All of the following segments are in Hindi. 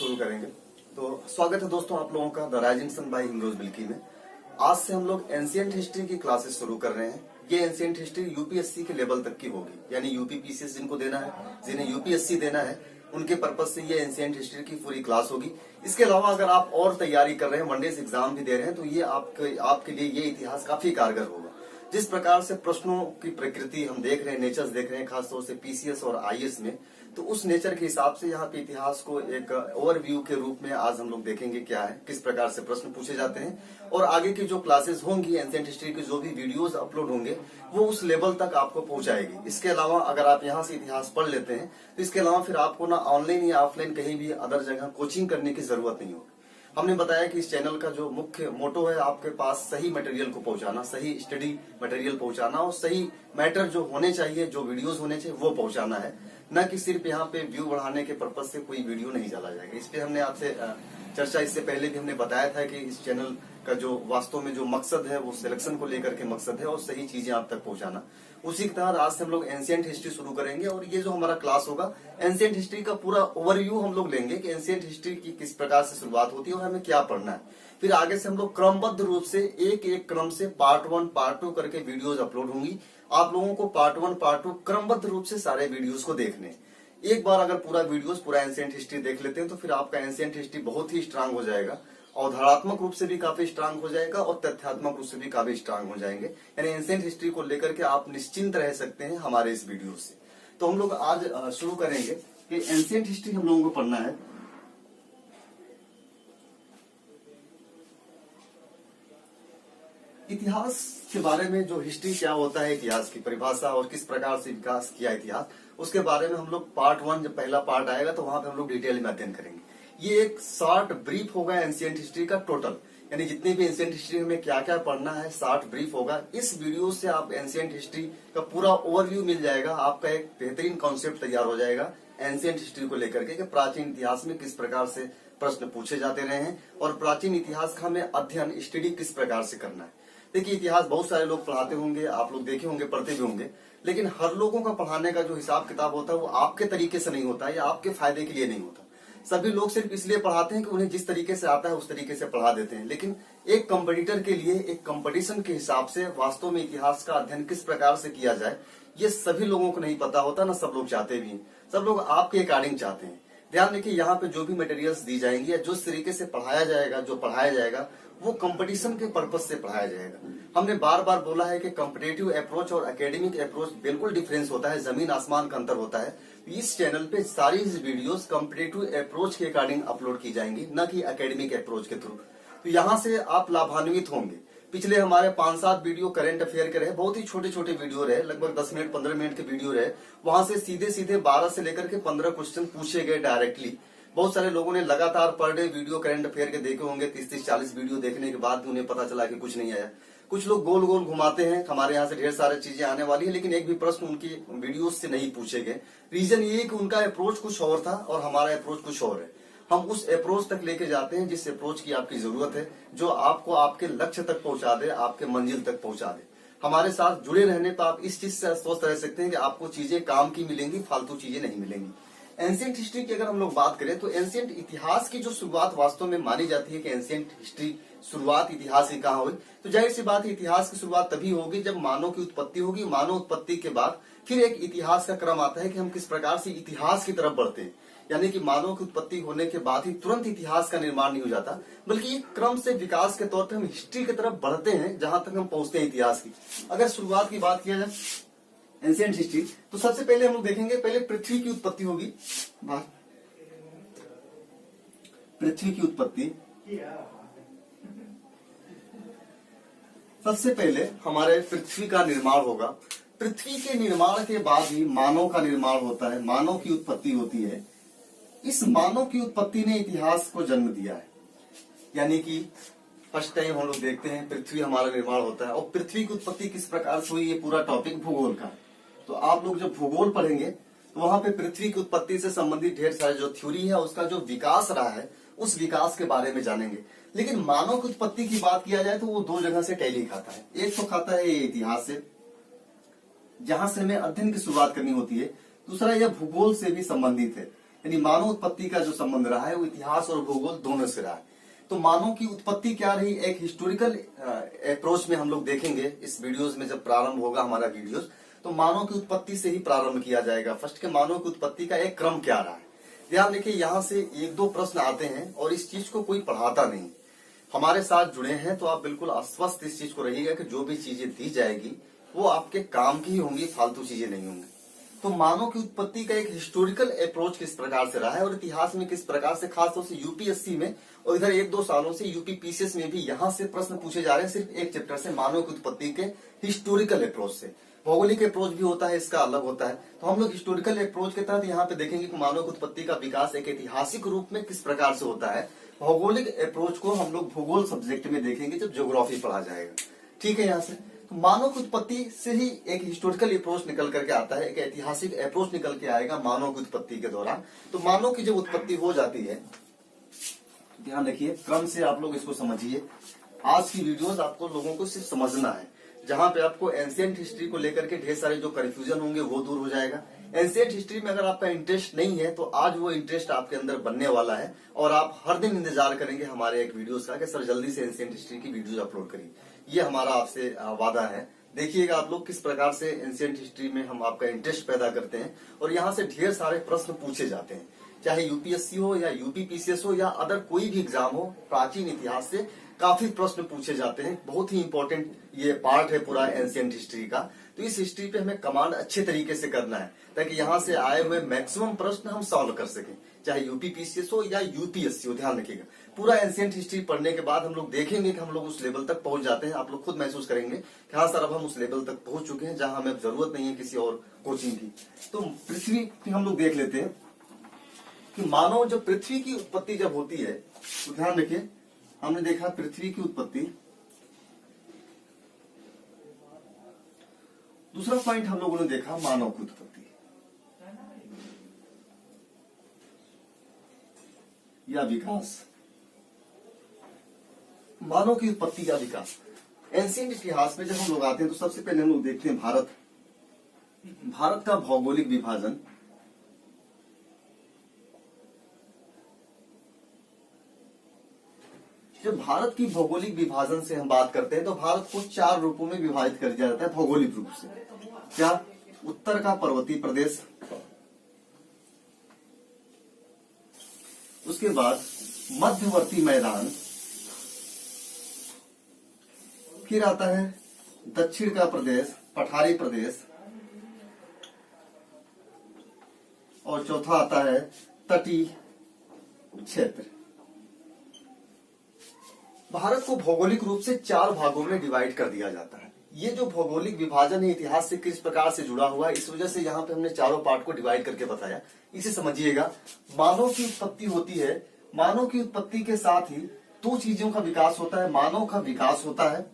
शुरू करेंगे। तो स्वागत है दोस्तों आप लोगों का the rising sun bye हिमरोज Bilgi में। आज से हम लोग एंशिएंट हिस्ट्री की क्लासेस शुरू कर रहे हैं। ये एंशिएंट हिस्ट्री यूपीएससी के लेवल तक की होगी, यानी यूपीपीसीएस जिनको देना है, जिन्हें यूपीएससी देना है, उनके पर्पज से ये एंशिएंट हिस्ट्री की पूरी क्लास होगी। इसके अलावा अगर आप और तैयारी कर रहे हैं, वनडेज एग्जाम भी दे रहे हैं, तो ये आपके लिए ये इतिहास काफी कारगर होगा। जिस प्रकार से प्रश्नों की प्रकृति हम देख रहे हैं, नेचर्स देख रहे हैं, खासतौर से पीसीएस और आईएएस में, तो उस नेचर के हिसाब से यहाँ पे इतिहास को एक ओवरव्यू के रूप में आज हम लोग देखेंगे क्या है, किस प्रकार से प्रश्न पूछे जाते हैं। और आगे की जो क्लासेस होंगी, एंशिएंट हिस्ट्री की जो भी वीडियोस अपलोड होंगे, वो उस लेवल तक आपको पहुंचाएगी। इसके अलावा अगर आप यहाँ से इतिहास पढ़ लेते हैं, तो इसके अलावा फिर आपको ना ऑनलाइन या ऑफलाइन कहीं भी अदर जगह कोचिंग करने की जरूरत नहीं होगी। हमने बताया कि इस चैनल का जो मुख्य मोटो है, आपके पास सही मटेरियल को पहुंचाना, सही स्टडी मटेरियल पहुंचाना और सही मैटर जो होने चाहिए, जो वीडियोस होने चाहिए, वो पहुंचाना है। न कि सिर्फ यहाँ पे व्यू बढ़ाने के पर्पज से कोई वीडियो नहीं डाला जाएगा। इस पे हमने आपसे चर्चा इससे पहले भी हमने बताया था कि इस चैनल का जो वास्तव में जो मकसद है, वो सिलेक्शन को लेकर के मकसद है और सही चीजें आप तक पहुंचाना। उसी के तहत आज से हम लोग एंशिएंट हिस्ट्री शुरू करेंगे और ये जो हमारा क्लास होगा, एंशिएंट हिस्ट्री का पूरा ओवरव्यू हम लोग लेंगे कि एंशिएंट हिस्ट्री की किस प्रकार से शुरुआत होती है और हमें क्या पढ़ना है। फिर आगे से हम लोग क्रमबद्ध रूप से एक एक क्रम से पार्ट 1 पार्ट 2 करके वीडियोज अपलोड होंगी। आप लोगों को पार्ट 1 पार्ट 2 क्रमबद्ध रूप से सारे वीडियोज को देखने। एक बार अगर पूरा वीडियोस, पूरा एंशिएंट हिस्ट्री देख लेते हैं, तो फिर आपका एंशिएंट हिस्ट्री बहुत ही स्ट्रांग हो जाएगा, अवधारणात्मक रूप से भी काफी स्ट्रांग हो जाएगा और तथ्यात्मक रूप से भी काफी स्ट्रांग हो जाएंगे। यानी एंशिएंट हिस्ट्री को लेकर के आप निश्चिंत रह सकते हैं हमारे इस वीडियो से। तो हम लोग आज शुरू करेंगे कि एंशिएंट हिस्ट्री हम लोगों को पढ़ना है। इतिहास के बारे में, जो हिस्ट्री क्या होता है, इतिहास की परिभाषा और किस प्रकार से विकास किया इतिहास, उसके बारे में हम लोग पार्ट 1 जब पहला पार्ट आएगा तो वहां पे हम लोग डिटेल में अध्ययन करेंगे। ये एक शॉर्ट ब्रीफ होगा एंशिएंट हिस्ट्री का टोटल, यानी जितनी भी एंशिएंट हिस्ट्री में क्या क्या पढ़ना है, शॉर्ट ब्रीफ होगा। इस वीडियो से आप एंशिएंट हिस्ट्री का पूरा ओवरव्यू मिल जाएगा, आपका एक बेहतरीन कॉन्सेप्ट तैयार हो जाएगा एंशिएंट हिस्ट्री को लेकर के, प्राचीन इतिहास में किस प्रकार से प्रश्न पूछे जाते रहे हैं और प्राचीन इतिहास का हमें अध्ययन, स्टडी किस प्रकार से करना है। देखिए, इतिहास बहुत सारे लोग पढ़ाते होंगे, आप लोग देखे होंगे, पढ़ते भी होंगे, लेकिन हर लोगों का पढ़ाने का जो हिसाब किताब होता है वो आपके तरीके से नहीं होता है या आपके फायदे के लिए नहीं होता। सभी लोग सिर्फ इसलिए पढ़ाते हैं कि उन्हें जिस तरीके से आता है उस तरीके से पढ़ा देते हैं, लेकिन एक कंपटीटर के लिए, एक कंपटीशन के हिसाब से वास्तव में इतिहास का अध्ययन किस प्रकार से किया जाए, ये सभी लोगों को नहीं पता होता, ना सब लोग चाहते भी हैं। सब लोग आपके अकॉर्डिंग चाहते हैं। ध्यान रखिए, यहाँ पे जो भी मटेरियल्स दी जाएंगी या जिस तरीके से पढ़ाया जाएगा, जो पढ़ाया जाएगा, वो कंपटीशन के पर्पज से पढ़ाया जाएगा। हमने बार बार बोला है कि कॉम्पिटिटिव अप्रोच और एकेडमिक अप्रोच बिल्कुल डिफरेंस होता है, जमीन आसमान का अंतर होता है। इस चैनल पे सारी वीडियोस कॉम्पिटिटिव अप्रोच के अकॉर्डिंग अपलोड की जाएंगी, न कि एकेडमिक अप्रोच के थ्रू। तो यहाँ से आप लाभान्वित होंगे। पिछले हमारे 5-7 वीडियो करंट अफेयर के रहे, बहुत ही छोटे छोटे वीडियो रहे, लगभग 10 मिनट 15 मिनट के वीडियो रहे। वहां से सीधे सीधे 12 से लेकर के 15 क्वेश्चन पूछे गए डायरेक्टली। बहुत सारे लोगों ने लगातार per day video current affair के देखे होंगे, 30-40 वीडियो देखने के बाद उन्हें पता चला कि कुछ नहीं आया। कुछ लोग गोल गोल घुमाते हैं, हमारे यहाँ से ढेर सारी चीजें आने वाली है, लेकिन एक भी प्रश्न उनकी वीडियो से नहीं पूछे गए। रीजन ये कि उनका अप्रोच कुछ और था और हमारा अप्रोच कुछ और है। हम उस अप्रोच तक लेके जाते हैं जिस अप्रोच की आपकी जरूरत है, जो आपको आपके लक्ष्य तक पहुंचा दे, आपके मंजिल तक पहुंचा दे। हमारे साथ जुड़े रहने पर आप इस चीज से स्वस्थ रह सकते हैं कि आपको चीजें काम की मिलेंगी, फालतू चीजें नहीं मिलेंगी। एंशिएंट हिस्ट्री की अगर हम लोग बात करें, तो एंशिएंट इतिहास की जो शुरुआत वास्तव में मानी जाती है कि एंशिएंट हिस्ट्री शुरुआत इतिहास की कहाँ हुई, तो जाहिर सी बात है इतिहास की शुरुआत तभी होगी जब मानव की उत्पत्ति होगी। मानव उत्पत्ति के बाद फिर एक इतिहास का क्रम आता है कि हम किस प्रकार से इतिहास की तरफ बढ़ते हैं। यानी कि मानव की उत्पत्ति होने के बाद ही तुरंत इतिहास का निर्माण नहीं हो जाता, बल्कि एक क्रम से विकास के तौर पर हम हिस्ट्री की तरफ बढ़ते हैं, जहां तक हम पहुंचते हैं इतिहास की। अगर शुरुआत की बात किया जाए एंशिएंट हिस्ट्री, तो सबसे पहले हम लोग देखेंगे, पहले पृथ्वी की उत्पत्ति होगी। पृथ्वी की उत्पत्ति सबसे पहले हमारे पृथ्वी का निर्माण होगा। पृथ्वी के निर्माण के बाद ही मानव का निर्माण होता है, मानव की उत्पत्ति होती है। इस मानव की उत्पत्ति ने इतिहास को जन्म दिया है। यानी कि फर्स्ट टाइम हम लोग देखते हैं पृथ्वी हमारा निर्माण होता है। और पृथ्वी की उत्पत्ति किस प्रकार से हुई, ये पूरा टॉपिक भूगोल का। तो आप लोग जब भूगोल पढ़ेंगे तो वहां पे पृथ्वी की उत्पत्ति से संबंधित ढेर सारे जो थ्योरी है, उसका जो विकास रहा है, उस विकास के बारे में जानेंगे। लेकिन मानव की उत्पत्ति की बात किया जाए तो वो 2 जगह से टैली खाता है। एक तो खाता है ये इतिहास से, जहां से हमें अध्ययन की शुरुआत करनी होती है। दूसरा यह भूगोल से भी संबंधित है। यानी मानव उत्पत्ति का जो संबंध रहा है वो इतिहास और भूगोल दोनों से रहा है। तो मानव की उत्पत्ति क्या रही, एक हिस्टोरिकल अप्रोच में हम लोग देखेंगे इस वीडियोस में। जब प्रारंभ होगा हमारा वीडियोस तो मानव की उत्पत्ति से ही प्रारंभ किया जाएगा। फर्स्ट के मानव की उत्पत्ति का एक क्रम क्या रहा है। ध्यान देखिए, यहाँ से एक दो प्रश्न आते हैं और इस चीज को कोई पढ़ाता नहीं। हमारे साथ जुड़े हैं तो आप बिल्कुल आश्वस्त इस चीज को रहिएगा कि जो भी चीजें दी जाएगी वो आपके काम की ही होंगी, फालतू चीजें नहीं होंगी। तो मानव की उत्पत्ति का एक हिस्टोरिकल अप्रोच किस प्रकार से रहा है और इतिहास में किस प्रकार से, खासतौर से यूपीएससी में और इधर एक दो सालों से यूपी पीसीएस में भी यहाँ से प्रश्न पूछे जा रहे हैं सिर्फ एक चैप्टर से, मानव की उत्पत्ति के हिस्टोरिकल अप्रोच से। भौगोलिक अप्रोच भी होता है, इसका अलग होता है। तो हम लोग हिस्टोरिकल अप्रोच के तहत यहाँ पे देखेंगे कि मानव की उत्पत्ति का विकास एक ऐतिहासिक रूप में किस प्रकार से होता है। भौगोलिक अप्रोच को हम लोग भूगोल सब्जेक्ट में देखेंगे जब ज्योग्राफी पढ़ा जाएगा। ठीक है, यहाँ से तो मानव की उत्पत्ति से ही एक हिस्टोरिकल अप्रोच निकल करके आता है, एक ऐतिहासिक अप्रोच निकल के आएगा मानव की उत्पत्ति के दौरान। तो मानव की जब उत्पत्ति हो जाती है, ध्यान रखिए क्रम से आप लोग इसको समझिए। आज की वीडियोस आपको लोगों को सिर्फ समझना है, जहां पे आपको एंशिएंट हिस्ट्री को लेकर के ढेर सारे जो कंफ्यूजन होंगे वो दूर हो जाएगा। एंशिएंट हिस्ट्री में अगर आपका इंटरेस्ट नहीं है तो आज वो इंटरेस्ट आपके अंदर बनने वाला है और आप हर दिन इंतजार करेंगे हमारे एक वीडियोस का कि सर जल्दी से एंशिएंट हिस्ट्री की वीडियोस अपलोड करिए। ये हमारा आपसे वादा है। देखिएगा आप लोग किस प्रकार से एंशिएंट हिस्ट्री में हम आपका इंटरेस्ट पैदा करते हैं और यहाँ से ढेर सारे प्रश्न पूछे जाते हैं, चाहे यूपीएससी हो या यूपी पीसीएस हो या अदर कोई भी एग्जाम हो। प्राचीन इतिहास से काफी प्रश्न पूछे जाते हैं। बहुत ही इंपॉर्टेंट ये पार्ट है पूरा एंशिएंट हिस्ट्री का। तो इस हिस्ट्री पे हमें कमांड अच्छे तरीके से करना है ताकि यहाँ से आए हुए मैक्सिमम प्रश्न हम सॉल्व कर सकें, चाहे यूपी पीसीएस हो या यूपीएससी हो। ध्यान रखिएगा, पूरा एंशिएंट हिस्ट्री पढ़ने के बाद हम लोग देखेंगे कि हम लोग उस लेवल तक पहुंच जाते हैं। आप लोग खुद महसूस करेंगे कि हाँ सर अब हम उस लेवल तक पहुंच चुके हैं जहां हमें जरूरत नहीं है किसी और कोचिंग की। तो पृथ्वी की हम लोग देख लेते हैं कि मानव जब पृथ्वी की उत्पत्ति जब होती है तो ध्यान रखिए, हमने देखा पृथ्वी की उत्पत्ति। दूसरा पॉइंट हम लोगों ने देखा मानव की उत्पत्ति या विकास। मानव की उत्पत्ति का विकास एंशिएंट इतिहास में जब हम लोग आते हैं तो सबसे पहले हम लोग देखते हैं भारत का भौगोलिक विभाजन। जब भारत की भौगोलिक विभाजन से हम बात करते हैं तो भारत को 4 रूपों में विभाजित कर दिया जाता है भौगोलिक रूप से। क्या? उत्तर का पर्वतीय प्रदेश, उसके बाद मध्यवर्ती मैदान, फिर आता है दक्षिण का प्रदेश, पठारी प्रदेश, और चौथा आता है तटीय क्षेत्र। भारत को भौगोलिक रूप से 4 भागों में डिवाइड कर दिया जाता है। ये जो भौगोलिक विभाजन है इतिहास से किस प्रकार से जुड़ा हुआ है, इस वजह से यहाँ पे हमने चारों पार्ट को डिवाइड करके बताया। इसे समझिएगा। मानव की उत्पत्ति होती है, मानव की उत्पत्ति के साथ ही 2 चीजों का विकास होता है। मानव का विकास होता है,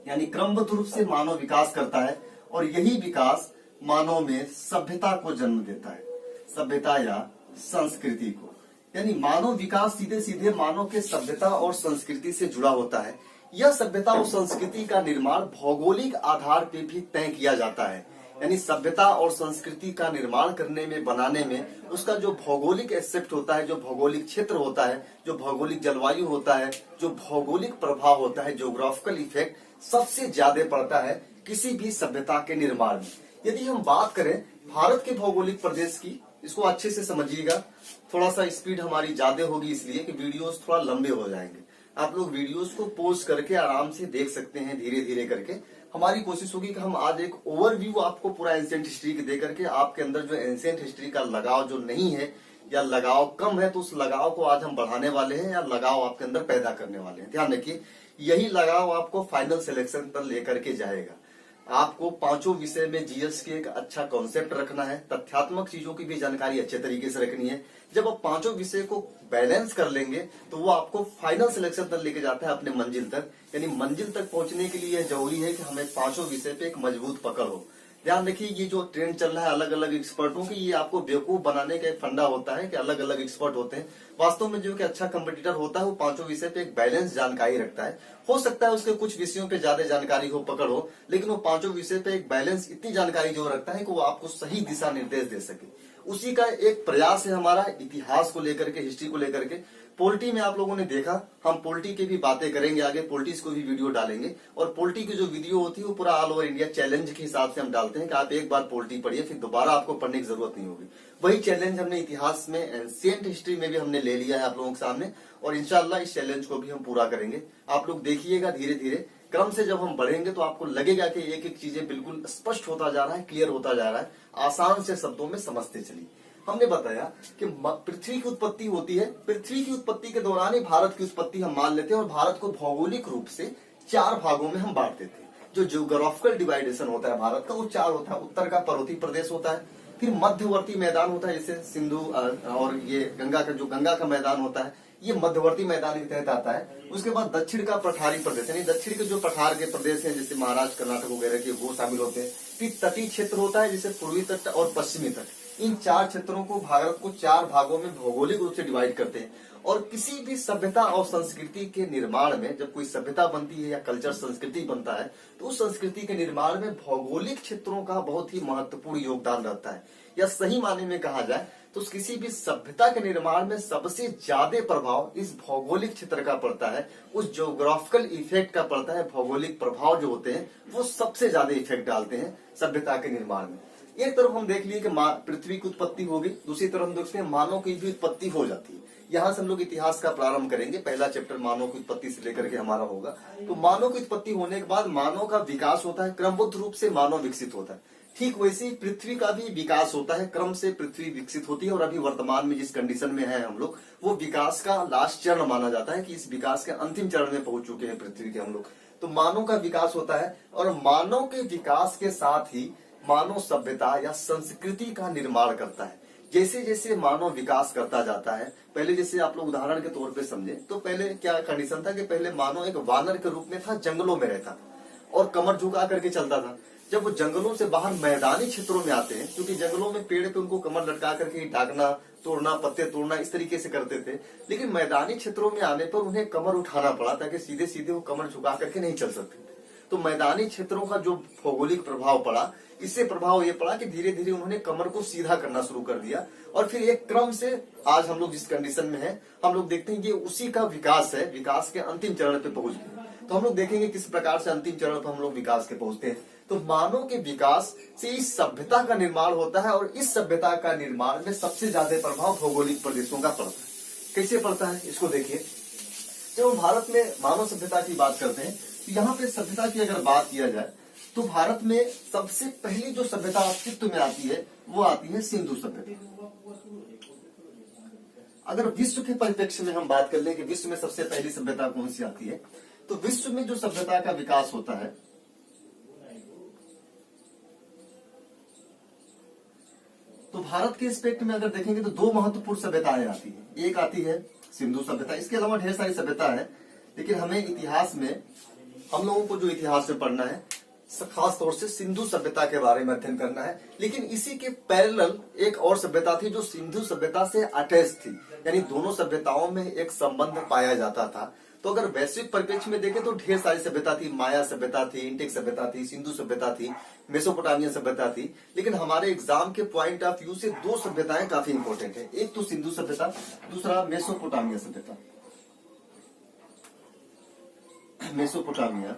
यानी क्रमबद्ध रूप से मानव विकास करता है और यही विकास मानव में सभ्यता को जन्म देता है, सभ्यता या संस्कृति को। यानी मानव विकास सीधे सीधे मानव के सभ्यता और संस्कृति से जुड़ा होता है। यह सभ्यता और संस्कृति का निर्माण भौगोलिक आधार पे भी तय किया जाता है। यानी सभ्यता और संस्कृति का निर्माण करने में, बनाने में उसका जो भौगोलिक एस्पेक्ट होता है, जो भौगोलिक क्षेत्र होता है, जो भौगोलिक जलवायु होता है, जो भौगोलिक प्रभाव होता है, ज्योग्राफिकल इफेक्ट सबसे ज्यादा पड़ता है किसी भी सभ्यता के निर्माण में। यदि हम बात करें भारत के भौगोलिक प्रदेश की, इसको अच्छे से समझिएगा। थोड़ा सा स्पीड हमारी ज्यादा होगी इसलिए कि वीडियोस थोड़ा लंबे हो जाएंगे। आप लोग वीडियोस को पॉज करके आराम से देख सकते हैं, धीरे धीरे करके। हमारी कोशिश होगी कि हम आज एक ओवरव्यू आपको पूरा एंशिएंट हिस्ट्री के दे करके आपके अंदर जो एंशिएंट हिस्ट्री का लगाव जो नहीं है या लगाव कम है तो उस लगाव को आज हम बढ़ाने वाले हैं या लगाव आपके अंदर पैदा करने वाले हैं। ध्यान रखिए, यही लगाव आपको फाइनल सिलेक्शन पर लेकर के जाएगा। आपको 5 विषय में जीएस के एक अच्छा कॉन्सेप्ट रखना है, तथ्यात्मक चीजों की भी जानकारी अच्छे तरीके से रखनी है। जब आप 5 विषय को बैलेंस कर लेंगे तो वो आपको फाइनल सिलेक्शन तक लेके जाता है अपने मंजिल तक। यानी मंजिल तक पहुंचने के लिए जरूरी है कि हमें 5 विषय पे एक मजबूत पकड़ हो। ध्यान रखिए, ये जो ट्रेंड चल रहा है अलग अलग एक्सपर्टों की, ये आपको बेवकूफ बनाने का एक फंडा होता है कि अलग अलग एक्सपर्ट होते हैं। वास्तव में जो कि अच्छा कंपटीटर होता है वो 5 विषय पे एक बैलेंस जानकारी रखता है। हो सकता है उसके कुछ विषयों पे ज्यादा जानकारी हो, पकड़ हो, लेकिन वो 5 विषय पे एक बैलेंस इतनी जानकारी जो रखता है कि वो आपको सही दिशा निर्देश दे सके। उसी का एक प्रयास है हमारा इतिहास को लेकर के, हिस्ट्री को लेकर के। पोल्टी में आप लोगों ने देखा, हम पोल्टी की भी बातें करेंगे आगे, पोल्टीज को भी वीडियो डालेंगे। और पोल्टी की जो वीडियो होती है वो पूरा ऑल ओवर इंडिया चैलेंज के हिसाब से हम डालते हैं कि आप एक बार पोल्टी पढ़िए, फिर दोबारा आपको पढ़ने की जरूरत नहीं होगी। वही चैलेंज हमने इतिहास में, एंशिएंट हिस्ट्री में भी हमने ले लिया है आप लोगों के सामने, और इंशाल्लाह इस चैलेंज को भी हम पूरा करेंगे। आप लोग देखिएगा, धीरे धीरे क्रम से जब हम बढ़ेंगे तो आपको लगेगा कि एक एक चीजें बिल्कुल स्पष्ट होता जा रहा है, क्लियर होता जा रहा है, आसान से शब्दों में समझते चलिए। हमने बताया कि पृथ्वी की उत्पत्ति होती है, पृथ्वी की उत्पत्ति के दौरान ही भारत की उत्पत्ति हम मान लेते हैं, और भारत को भौगोलिक रूप से 4 भागों में हम बांट देते हैं। जो जियोग्राफिकल डिवाइडेशन होता है भारत का वो 4 होता है। उत्तर का पर्वतीय प्रदेश होता है, फिर मध्यवर्ती मैदान होता है, जैसे सिंधु और ये गंगा का मैदान होता है, ये मध्यवर्ती मैदान के तहत आता है। उसके बाद दक्षिण का पठारी प्रदेश, यानी दक्षिण के जो पठार के प्रदेश हैं, जैसे महाराष्ट्र, कर्नाटक वगैरह के, वो शामिल होते हैं। फिर तटीय क्षेत्र होता है, जैसे पूर्वी तट और पश्चिमी तट। इन 4 क्षेत्रों को, भारत को 4 भागों में भौगोलिक रूप से डिवाइड करते हैं। और किसी भी सभ्यता और संस्कृति के निर्माण में, जब कोई सभ्यता बनती है या कल्चर, संस्कृति बनता है, तो उस संस्कृति के निर्माण में भौगोलिक क्षेत्रों का बहुत ही महत्वपूर्ण योगदान रहता है। या सही माने में कहा जाए तो किसी भी सभ्यता के निर्माण में सबसे ज्यादा प्रभाव इस भौगोलिक क्षेत्र का पड़ता है, उस ज्योग्राफिकल इफेक्ट का पड़ता है। भौगोलिक प्रभाव जो होते हैं वो सबसे ज्यादा इफेक्ट डालते हैं सभ्यता के निर्माण में। एक तरफ हम देख लिए कि पृथ्वी की उत्पत्ति होगी, दूसरी तरफ हम देखते हैं मानव की भी उत्पत्ति हो जाती है। यहाँ से हम लोग इतिहास का प्रारंभ करेंगे। पहला चैप्टर मानव की उत्पत्ति से लेकर के हमारा होगा। तो मानव की उत्पत्ति होने के बाद मानव का विकास होता है, क्रमबद्ध रूप से मानव विकसित होता है। ठीक वैसे ही पृथ्वी का भी विकास होता है, क्रम से पृथ्वी विकसित होती है। और अभी वर्तमान में जिस कंडीशन में है हम लोग, वो विकास का लास्ट चरण माना जाता है कि इस विकास के अंतिम चरण में पहुंच चुके हैं पृथ्वी के हम लोग। तो मानव का विकास होता है, और मानव के विकास के साथ ही मानव सभ्यता या संस्कृति का निर्माण करता है। जैसे जैसे मानव विकास करता जाता है, पहले जैसे आप लोग उदाहरण के तौर पे समझे तो पहले क्या कंडीशन था कि पहले मानव एक वानर के रूप में था, जंगलों में रहता था और कमर झुका करके चलता था। जब वो जंगलों से बाहर मैदानी क्षेत्रों में आते हैं, क्योंकि जंगलों में पेड़ पे उनको कमर लटका करके डाकना, तोड़ना, पत्ते तोड़ना, इस तरीके से करते थे। लेकिन मैदानी क्षेत्रों में आने पर उन्हें कमर उठाना पड़ा, ताकि सीधे सीधे वो कमर झुका करके नहीं चल सकते। तो मैदानी क्षेत्रों का जो भौगोलिक प्रभाव पड़ा, इससे प्रभाव ये पड़ा कि धीरे धीरे उन्होंने कमर को सीधा करना शुरू कर दिया। और फिर एक क्रम से आज हम लोग जिस कंडीशन में हैं, हम लोग देखते हैं कि उसी का विकास है, विकास के अंतिम चरण पे पहुंच गए। तो हम लोग देखेंगे किस प्रकार से अंतिम चरण पर हम लोग विकास के पहुंचते हैं। तो मानव के विकास से इस सभ्यता का निर्माण होता है, और इस सभ्यता का निर्माण में सबसे ज्यादा प्रभाव भौगोलिक प्रदेशों का पड़ता है। कैसे पड़ता है इसको देखिए। जब हम भारत में मानव सभ्यता की बात करते हैं, तो यहाँ पे सभ्यता की अगर बात किया जाए तो भारत में सबसे पहली जो सभ्यता अस्तित्व में आती है वो आती है सिंधु सभ्यता। अगर विश्व के परिप्रेक्ष्य में हम बात कर लें कि विश्व में सबसे पहली सभ्यता कौन सी आती है, तो विश्व में जो सभ्यता का विकास होता है, तो भारत के एस्पेक्ट में अगर देखेंगे तो 2 महत्वपूर्ण सभ्यताएं आती है। एक आती है सिंधु सभ्यता, इसके अलावा ढेर सारी सभ्यता है, लेकिन हमें इतिहास में, हम लोगों को जो इतिहास में पढ़ना है, खास तौर से सिंधु सभ्यता के बारे में अध्ययन करना है। लेकिन इसी के पैरेलल एक और सभ्यता थी जो सिंधु सभ्यता से अटैच थी, यानी दोनों सभ्यताओं में एक संबंध पाया जाता था। तो अगर वैश्विक परिप्रेक्ष्य में देखें तो ढेर सारी सभ्यता थी। माया सभ्यता थी, इंटेक सभ्यता थी, सिंधु सभ्यता थी, मेसोपोटामिया सभ्यता थी। लेकिन हमारे एग्जाम के पॉइंट ऑफ व्यू से 2 सभ्यताएं काफी इंपॉर्टेंट है। एक तो सिंधु सभ्यता, दूसरा मेसोपोटामिया सभ्यता। मेसोपोटामिया,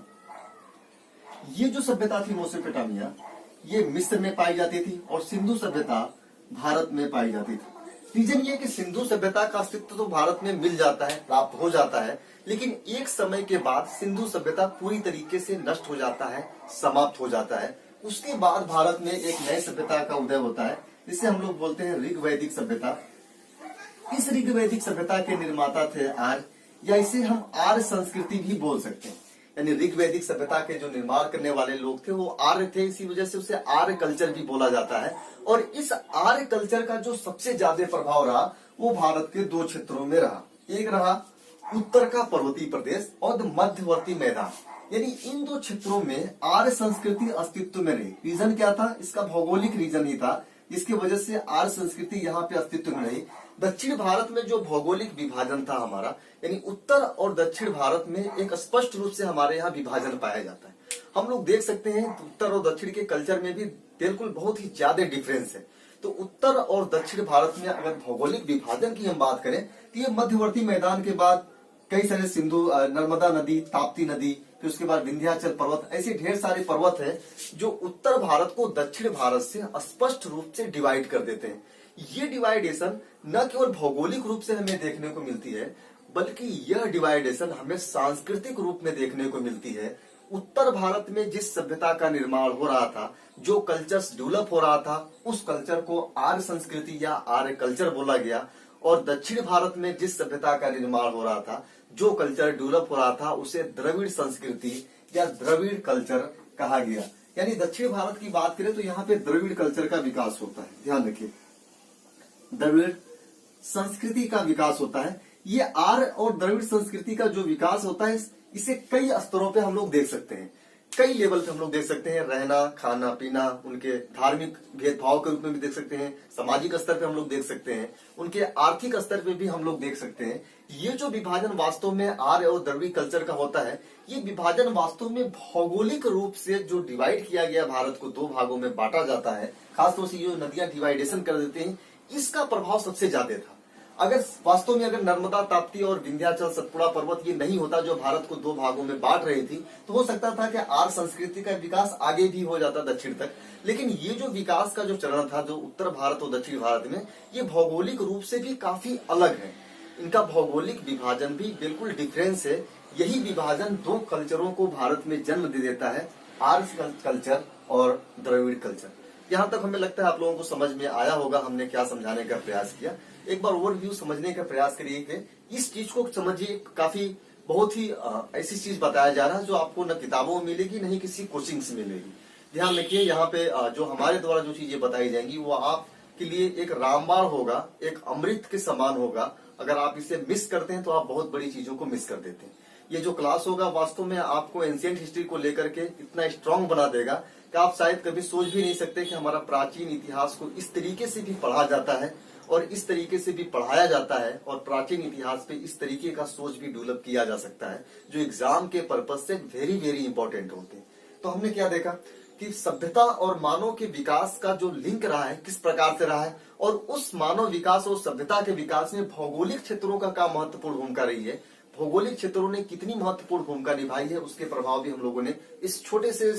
ये जो सभ्यता थी मेसोपोटामिया, ये मिस्र में पाई जाती थी, और सिंधु सभ्यता भारत में पाई जाती थी। रीजन ये कि सिंधु सभ्यता का अस्तित्व तो भारत में मिल जाता है, प्राप्त हो जाता है, लेकिन एक समय के बाद सिंधु सभ्यता पूरी तरीके से नष्ट हो जाता है, समाप्त हो जाता है। उसके बाद भारत में एक नई सभ्यता का उदय होता है, जिसे हम लोग बोलते हैं ऋग्वैदिक सभ्यता। इस ऋग्वैदिक सभ्यता के निर्माता थे आर्य, या इसे हम आर्य संस्कृति भी बोल सकते हैं। यानी ऋग्वैदिक सभ्यता के जो निर्माण करने वाले लोग थे वो आर्य थे, इसी वजह से उसे आर्य कल्चर भी बोला जाता है। और इस आर्य कल्चर का जो सबसे ज्यादा प्रभाव रहा वो भारत के 2 क्षेत्रों में रहा। एक रहा उत्तर का पर्वतीय प्रदेश और मध्यवर्ती मैदान, यानी इन 2 क्षेत्रों में आर्य संस्कृति अस्तित्व में रही। रीजन क्या था? इसका भौगोलिक रीजन ही था, जिसकी वजह से आर्य संस्कृति यहाँ पे अस्तित्व में रही। दक्षिण भारत में जो भौगोलिक विभाजन था हमारा, यानी उत्तर और दक्षिण भारत में एक स्पष्ट रूप से हमारे यहाँ विभाजन पाया जाता है। हम लोग देख सकते हैं उत्तर और दक्षिण के कल्चर में भी बिल्कुल बहुत ही ज्यादा डिफरेंस है। तो उत्तर और दक्षिण भारत में अगर भौगोलिक विभाजन की हम बात करें तो ये मध्यवर्ती मैदान के बाद कई सारे सिंधु नर्मदा नदी, ताप्ती नदी, फिर उसके बाद विंध्याचल पर्वत, ऐसे ढेर सारे पर्वत हैं जो उत्तर भारत को दक्षिण भारत से स्पष्ट रूप से डिवाइड कर देते हैं। ये डिवाइडेशन न केवल भौगोलिक रूप से हमें देखने को मिलती है, बल्कि यह डिवाइडेशन हमें सांस्कृतिक रूप में देखने को मिलती है। उत्तर भारत में जिस सभ्यता का निर्माण हो रहा था, जो कल्चर्स डेवलप हो रहा था, उस कल्चर को आर्य संस्कृति या आर्य कल्चर बोला गया, और दक्षिण भारत में जिस सभ्यता का निर्माण हो रहा था, जो कल्चर डेवलप हो रहा था, उसे द्रविड़ संस्कृति या द्रविड़ कल्चर कहा गया। यानी दक्षिण भारत की बात करें तो यहाँ पे द्रविड़ कल्चर का विकास होता है। ध्यान रखिए, द्रविड़ संस्कृति का विकास होता है। ये आर्य और द्रविड़ संस्कृति का जो विकास होता है, इसे कई स्तरों पे हम लोग देख सकते हैं, कई लेवल पे हम लोग देख सकते हैं। रहना, खाना पीना, उनके धार्मिक भेदभाव के रूप में भी देख सकते हैं, सामाजिक स्तर पे हम लोग देख सकते हैं, उनके आर्थिक स्तर पे भी हम लोग देख सकते हैं। ये जो विभाजन वास्तव में आर्य और द्रविड़ कल्चर का होता है, ये विभाजन वास्तव में भौगोलिक रूप से जो डिवाइड किया गया, भारत को दो भागों में बांटा जाता है, खासतौर से जो नदियां डिवाइडेशन कर देते हैं, इसका प्रभाव सबसे ज्यादा था। अगर वास्तव में अगर नर्मदा, ताप्ती और विंध्याचल सतपुड़ा पर्वत ये नहीं होता, जो भारत को दो भागों में बांट रही थी, तो हो सकता था कि आर्य संस्कृति का विकास आगे भी हो जाता दक्षिण तक। लेकिन ये जो विकास का जो चरण था, जो उत्तर भारत और दक्षिण भारत में, ये भौगोलिक रूप से भी काफी अलग है। इनका भौगोलिक विभाजन भी बिल्कुल डिफरेंस है। यही विभाजन दो कल्चरों को भारत में जन्म दे देता है, आर्य कल्चर और द्रविड़ कल्चर। यहाँ तक हमें लगता है आप लोगों को समझ में आया होगा हमने क्या समझाने का प्रयास किया। एक बार ओवरव्यू समझने का प्रयास करिए कि इस चीज को समझिए, काफी बहुत ही ऐसी चीज बताया जा रहा है जो आपको न किताबों में मिलेगी, न ही किसी कोचिंग से मिलेगी। ध्यान रखिए, यहाँ पे जो हमारे द्वारा जो चीजें बताई जाएंगी वो आपके लिए एक रामबाण होगा, एक अमृत के समान होगा। अगर आप इसे मिस करते हैं तो आप बहुत बड़ी चीजों को मिस कर देते हैं। ये जो क्लास होगा वास्तव में आपको एंशिएंट हिस्ट्री को लेकर के इतना स्ट्रांग बना देगा कि आप शायद कभी सोच भी नहीं सकते कि हमारा प्राचीन इतिहास को इस तरीके से भी पढ़ा जाता है और इस तरीके से भी पढ़ाया जाता है, और प्राचीन इतिहास पे इस तरीके का सोच भी डेवलप किया जा सकता है, जो एग्जाम के पर्पज से वेरी वेरी इंपॉर्टेंट होते हैं। तो हमने क्या देखा कि सभ्यता और मानव के विकास का जो लिंक रहा है, किस प्रकार से रहा है, और उस मानव विकास और सभ्यता के विकास में भौगोलिक क्षेत्रों का क्या महत्वपूर्ण भूमिका रही है, भौगोलिक क्षेत्रों ने कितनी महत्वपूर्ण भूमिका निभाई है, उसके प्रभाव भी हम लोगों ने इस छोटे से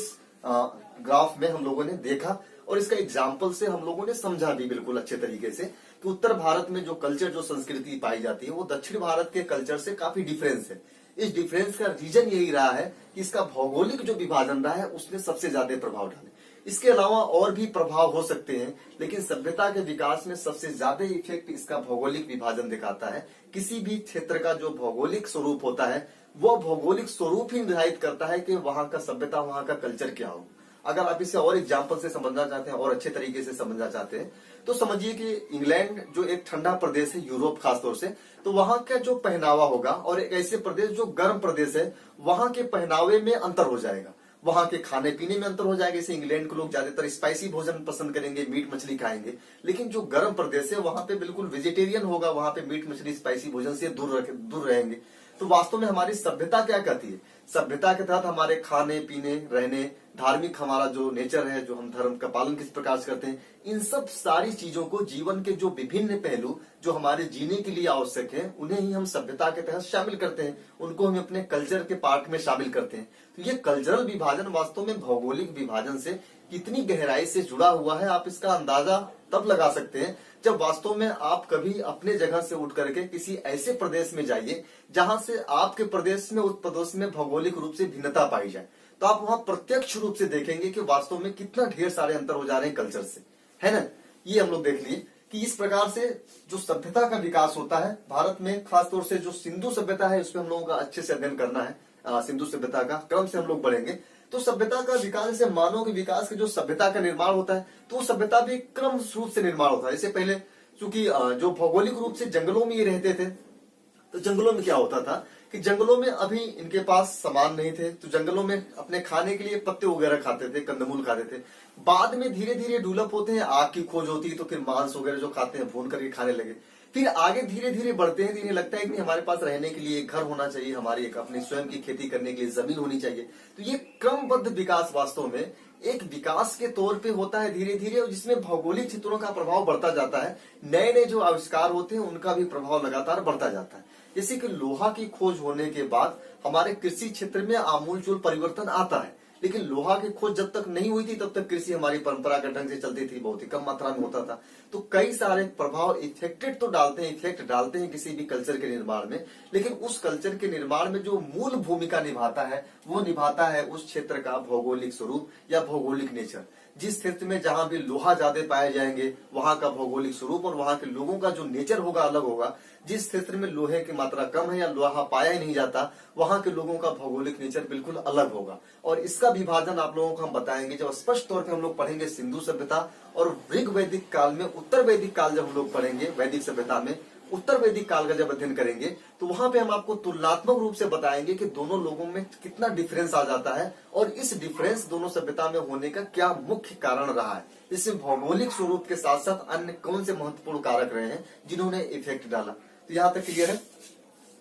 ग्राफ में हम लोगों ने देखा, और इसका एग्जाम्पल से हम लोगों ने समझा भी बिल्कुल अच्छे तरीके से कि उत्तर भारत में जो कल्चर, जो संस्कृति पाई जाती है, वो दक्षिण भारत के कल्चर से काफी डिफरेंस है। इस डिफरेंस का रीजन यही रहा है कि इसका भौगोलिक जो विभाजन रहा है उसने सबसे ज्यादा प्रभाव डाले। इसके अलावा और भी प्रभाव हो सकते हैं, लेकिन सभ्यता के विकास में सबसे ज्यादा इफेक्ट इसका भौगोलिक विभाजन दिखाता है। किसी भी क्षेत्र का जो भौगोलिक स्वरूप होता है, वो भौगोलिक स्वरूप ही निर्धारित करता है कि वहां का सभ्यता, वहां का कल्चर क्या हो। अगर आप इसे और एग्जाम्पल से समझना चाहते हैं और अच्छे तरीके से समझना चाहते हैं, तो समझिए कि इंग्लैंड जो एक ठंडा प्रदेश है, यूरोप खासतौर से, तो वहां का जो पहनावा होगा, और एक ऐसे प्रदेश जो गर्म प्रदेश है, वहां के पहनावे में अंतर हो जाएगा, वहां के खाने पीने में अंतर हो जाएगा। जैसे इंग्लैंड के लोग ज्यादातर स्पाइसी भोजन पसंद करेंगे, मीट मछली खाएंगे, लेकिन जो गर्म प्रदेश है वहां पे बिल्कुल वेजिटेरियन होगा, वहां पे मीट मछली स्पाइसी भोजन से दूर रहेंगे। तो वास्तव में हमारी सभ्यता क्या कहती है, सभ्यता के तहत हमारे खाने पीने, रहने, धार्मिक हमारा जो नेचर है, जो हम धर्म का पालन किस प्रकार से करते हैं, इन सब सारी चीजों को, जीवन के जो विभिन्न पहलू जो हमारे जीने के लिए आवश्यक है, उन्हें ही हम सभ्यता के तहत शामिल करते हैं, उनको हम अपने कल्चर के पार्ट में शामिल करते हैं। तो ये कल्चरल विभाजन वास्तव में भौगोलिक विभाजन से कितनी गहराई से जुड़ा हुआ है, आप इसका अंदाजा तब लगा सकते हैं जब वास्तव में आप कभी अपने जगह से उठ करके किसी ऐसे प्रदेश में जाइए जहां से आपके प्रदेश में, उस प्रदेश में भौगोलिक रूप से भिन्नता पाई जाए, तो आप वहां प्रत्यक्ष रूप से देखेंगे कि वास्तव में कितना ढेर सारे अंतर हो जा रहे हैं कल्चर से, है ना। ये हम लोग देख लिए कि इस प्रकार से जो सभ्यता का विकास होता है भारत में, खासतौर से जो सिंधु सभ्यता है, उसमें हम लोगों का अच्छे से अध्ययन करना है। सिंधु सभ्यता का क्रम से हम लोग बढ़ेंगे। तो सभ्यता का विकास से मानव के विकास के जो सभ्यता का निर्माण होता है, तो वो सभ्यता भी क्रम रूप से निर्माण होता है। इससे पहले चूंकि जो भौगोलिक रूप से जंगलों में ये रहते थे, तो जंगलों में क्या होता था कि जंगलों में अभी इनके पास सामान नहीं थे, तो जंगलों में अपने खाने के लिए पत्ते वगैरह खाते थे, कंदमूल खाते थे। बाद में धीरे धीरे डेवलप होते हैं, आग की खोज होती है, तो फिर मांस वगैरह जो खाते हैं भून करके खाने लगे। फिर आगे धीरे धीरे बढ़ते हैं, इन्हें लगता है कि हमारे पास रहने के लिए एक घर होना चाहिए, हमारी एक अपनी स्वयं की खेती करने के लिए जमीन होनी चाहिए। तो ये क्रमबद्ध विकास वास्तव में एक विकास के तौर पे होता है धीरे धीरे, और जिसमें भौगोलिक चित्रों का प्रभाव बढ़ता जाता है। नए नए जो आविष्कार होते हैं उनका भी प्रभाव लगातार बढ़ता जाता है। जैसे कि लोहा की खोज होने के बाद हमारे कृषि क्षेत्र में आमूलचूल परिवर्तन आता है, लेकिन लोहा की खोज जब तक नहीं हुई थी तब तक कृषि हमारी परंपरागत ढंग से चलती थी, बहुत ही कम मात्रा में होता था। तो कई सारे प्रभाव इफेक्ट डालते हैं किसी भी कल्चर के निर्माण में, लेकिन उस कल्चर के निर्माण में जो मूल भूमिका निभाता है वो निभाता है उस क्षेत्र का भौगोलिक स्वरूप या भौगोलिक नेचर। जिस क्षेत्र में जहां भी लोहा ज्यादा पाए जाएंगे वहां का भौगोलिक स्वरूप और वहां के लोगों का जो नेचर होगा अलग होगा। जिस क्षेत्र में लोहे की मात्रा कम है या लोहा पाया ही नहीं जाता वहां के लोगों का भौगोलिक नेचर बिल्कुल अलग होगा। और इसका विभाजन आप लोगों को हम बताएंगे जब स्पष्ट तौर पे हम लोग पढ़ेंगे सिंधु सभ्यता और ऋग वैदिक काल में उत्तर वैदिक काल जब हम लोग पढ़ेंगे वैदिक सभ्यता में उत्तर वैदिक काल का जब अध्ययन करेंगे तो वहां पे हम आपको तुलनात्मक रूप से बताएंगे कि दोनों लोगों में कितना डिफरेंस आ जाता है और इस डिफरेंस दोनों सभ्यता में होने का क्या मुख्य कारण रहा है। इसमें भौगोलिक स्वरूप के साथ साथ अन्य कौन से महत्वपूर्ण कारक रहे हैं जिन्होंने इफेक्ट डाला। तो यहाँ तक क्लियर है।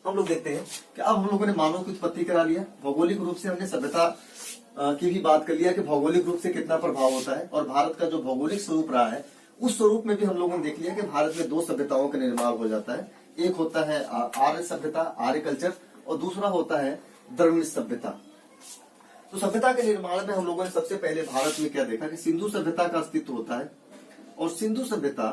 हम लोग देखते हैं कि अब हम लोगों ने मानव की उत्पत्ति करा लिया, भौगोलिक रूप से हमने सभ्यता की भी बात कर लिया कि भौगोलिक रूप से कितना प्रभाव होता है, और भारत का जो भौगोलिक स्वरूप रहा है उस स्वरूप में भी हम लोगों ने देख लिया कि भारत में दो सभ्यताओं का निर्माण हो जाता है। एक होता है आर्य सभ्यता, आर्य कल्चर, और दूसरा होता है द्रविड़ सभ्यता। तो सभ्यता के निर्माण में हम लोगों ने सबसे पहले भारत में क्या देखा कि सिंधु सभ्यता का अस्तित्व होता है, और सिंधु सभ्यता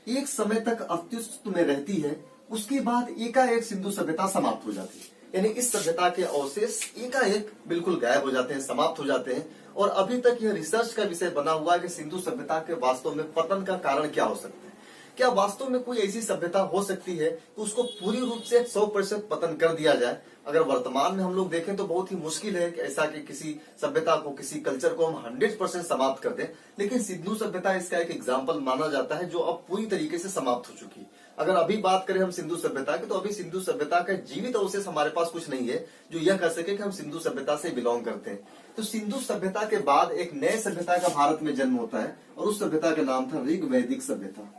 एक समय तक अस्तित्व में रहती है, उसके बाद एकाएक सिंधु सभ्यता समाप्त हो जाती है। यानी इस सभ्यता के अवशेष एकाएक बिल्कुल गायब हो जाते हैं, समाप्त हो जाते हैं। और अभी तक यह रिसर्च का विषय बना हुआ है कि सिंधु सभ्यता के वास्तव में पतन का कारण क्या हो सकता है। क्या वास्तव में कोई ऐसी सभ्यता हो सकती है तो उसको पूरी रूप से 100% पतन कर दिया जाए? अगर वर्तमान में हम लोग देखें तो बहुत ही मुश्किल है कि ऐसा कि किसी सभ्यता को, किसी कल्चर को हम 100% समाप्त कर दें। लेकिन सिंधु सभ्यता इसका एक एग्जाम्पल माना जाता है जो अब पूरी तरीके से समाप्त हो चुकी है। अगर अभी बात करें हम सिंधु सभ्यता की तो अभी सिंधु सभ्यता का जीवित अवशेष हमारे पास कुछ नहीं है जो यह कह सके कि हम सिंधु सभ्यता से बिलोंग करते हैं। तो सिंधु सभ्यता के बाद एक नए सभ्यता का भारत में जन्म होता है और उस सभ्यता का नाम था ऋग वैदिक सभ्यता।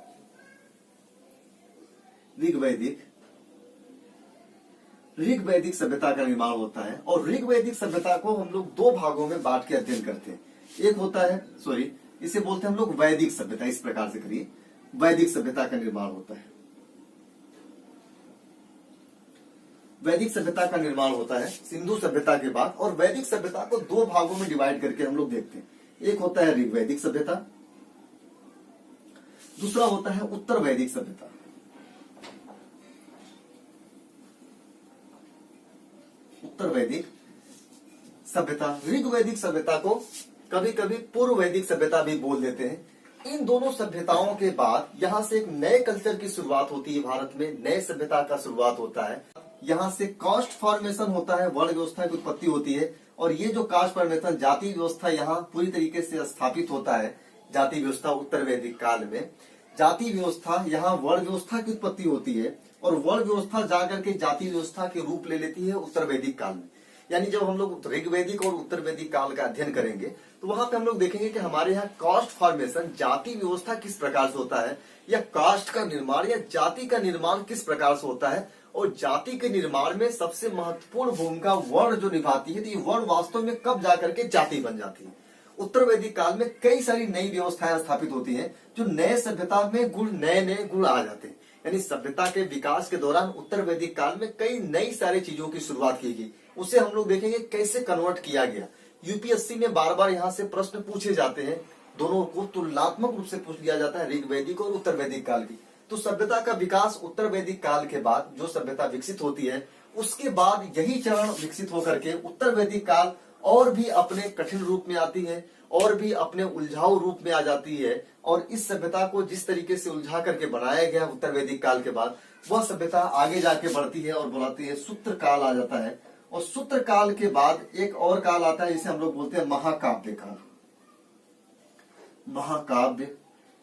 ऋग वैदिक सभ्यता का निर्माण होता है, और ऋग वैदिक सभ्यता को हम लोग दो भागों में बांट के अध्ययन करते हैं। एक होता है इसे बोलते हैं हम लोग वैदिक सभ्यता। इस प्रकार से करिए, वैदिक सभ्यता का निर्माण होता है। वैदिक सभ्यता का निर्माण होता है सिंधु सभ्यता के बाद, और वैदिक सभ्यता को दो भागों में डिवाइड करके हम लोग देखते हैं। एक होता है ऋग वैदिक सभ्यता, दूसरा होता है उत्तर वैदिक सभ्यता। उत्तर वैदिक सभ्यता, ऋग वैदिक सभ्यता को कभी कभी पूर्व वैदिक सभ्यता भी बोल देते हैं। इन दोनों सभ्यताओं के बाद यहाँ से एक नए कल्चर की शुरुआत होती है, भारत में नए सभ्यता का शुरुआत होता है। यहाँ से कास्ट फॉर्मेशन होता है, वर्ण व्यवस्था की उत्पत्ति होती है, और ये जो कास्ट फॉर्मेशन जाति व्यवस्था यहाँ पूरी तरीके से स्थापित होता है। जाति व्यवस्था उत्तर वैदिक काल में, जाति व्यवस्था यहाँ वर्ण व्यवस्था की उत्पत्ति होती है, और वर्ण व्यवस्था जाकर के जाति व्यवस्था के रूप ले लेती है उत्तर वैदिक काल में। यानी जब हम लोग ऋग वैदिक और उत्तर वैदिक काल का अध्ययन करेंगे तो वहां पे हम लोग देखेंगे कि हमारे यहाँ कास्ट फॉर्मेशन, जाति व्यवस्था किस प्रकार से होता है, या कास्ट का निर्माण या जाति का निर्माण किस प्रकार से होता है, और जाति के निर्माण में सबसे महत्वपूर्ण भूमिका वर्ण जो निभाती है, तो ये वर्ण वास्तव में कब जाकर के जाति बन जाती है। उत्तर वैदिक काल में कई सारी नई व्यवस्थाएं स्थापित होती हैं, जो नए सभ्यता में गुण, नए नए गुण आ जाते हैं। यानी सभ्यता के विकास के दौरान उत्तर वैदिक काल में कई नई सारी चीजों की शुरुआत की गई। उसे हम लोग देखेंगे कैसे कन्वर्ट किया गया। यूपीएससी में बार बार यहाँ से प्रश्न पूछे जाते हैं, दोनों को तुलनात्मक रूप से पूछ लिया जाता है, ऋग वैदिक और उत्तर वैदिक काल की। तो सभ्यता का विकास उत्तर वैदिक काल के बाद जो सभ्यता विकसित होती है, उसके बाद यही चरण विकसित होकर के उत्तर वैदिक काल और भी अपने कठिन रूप में आती है और भी अपने उलझाऊ रूप में आ जाती है। और इस सभ्यता को जिस तरीके से उलझा करके बनाया गया उत्तर वैदिक काल के बाद, वह सभ्यता आगे जाके बढ़ती है और बुलाती है सूत्र काल आ जाता है। और सूत्र काल के बाद एक और काल आता है जिसे हम लोग बोलते हैं महाकाव्य काल। महाकाव्य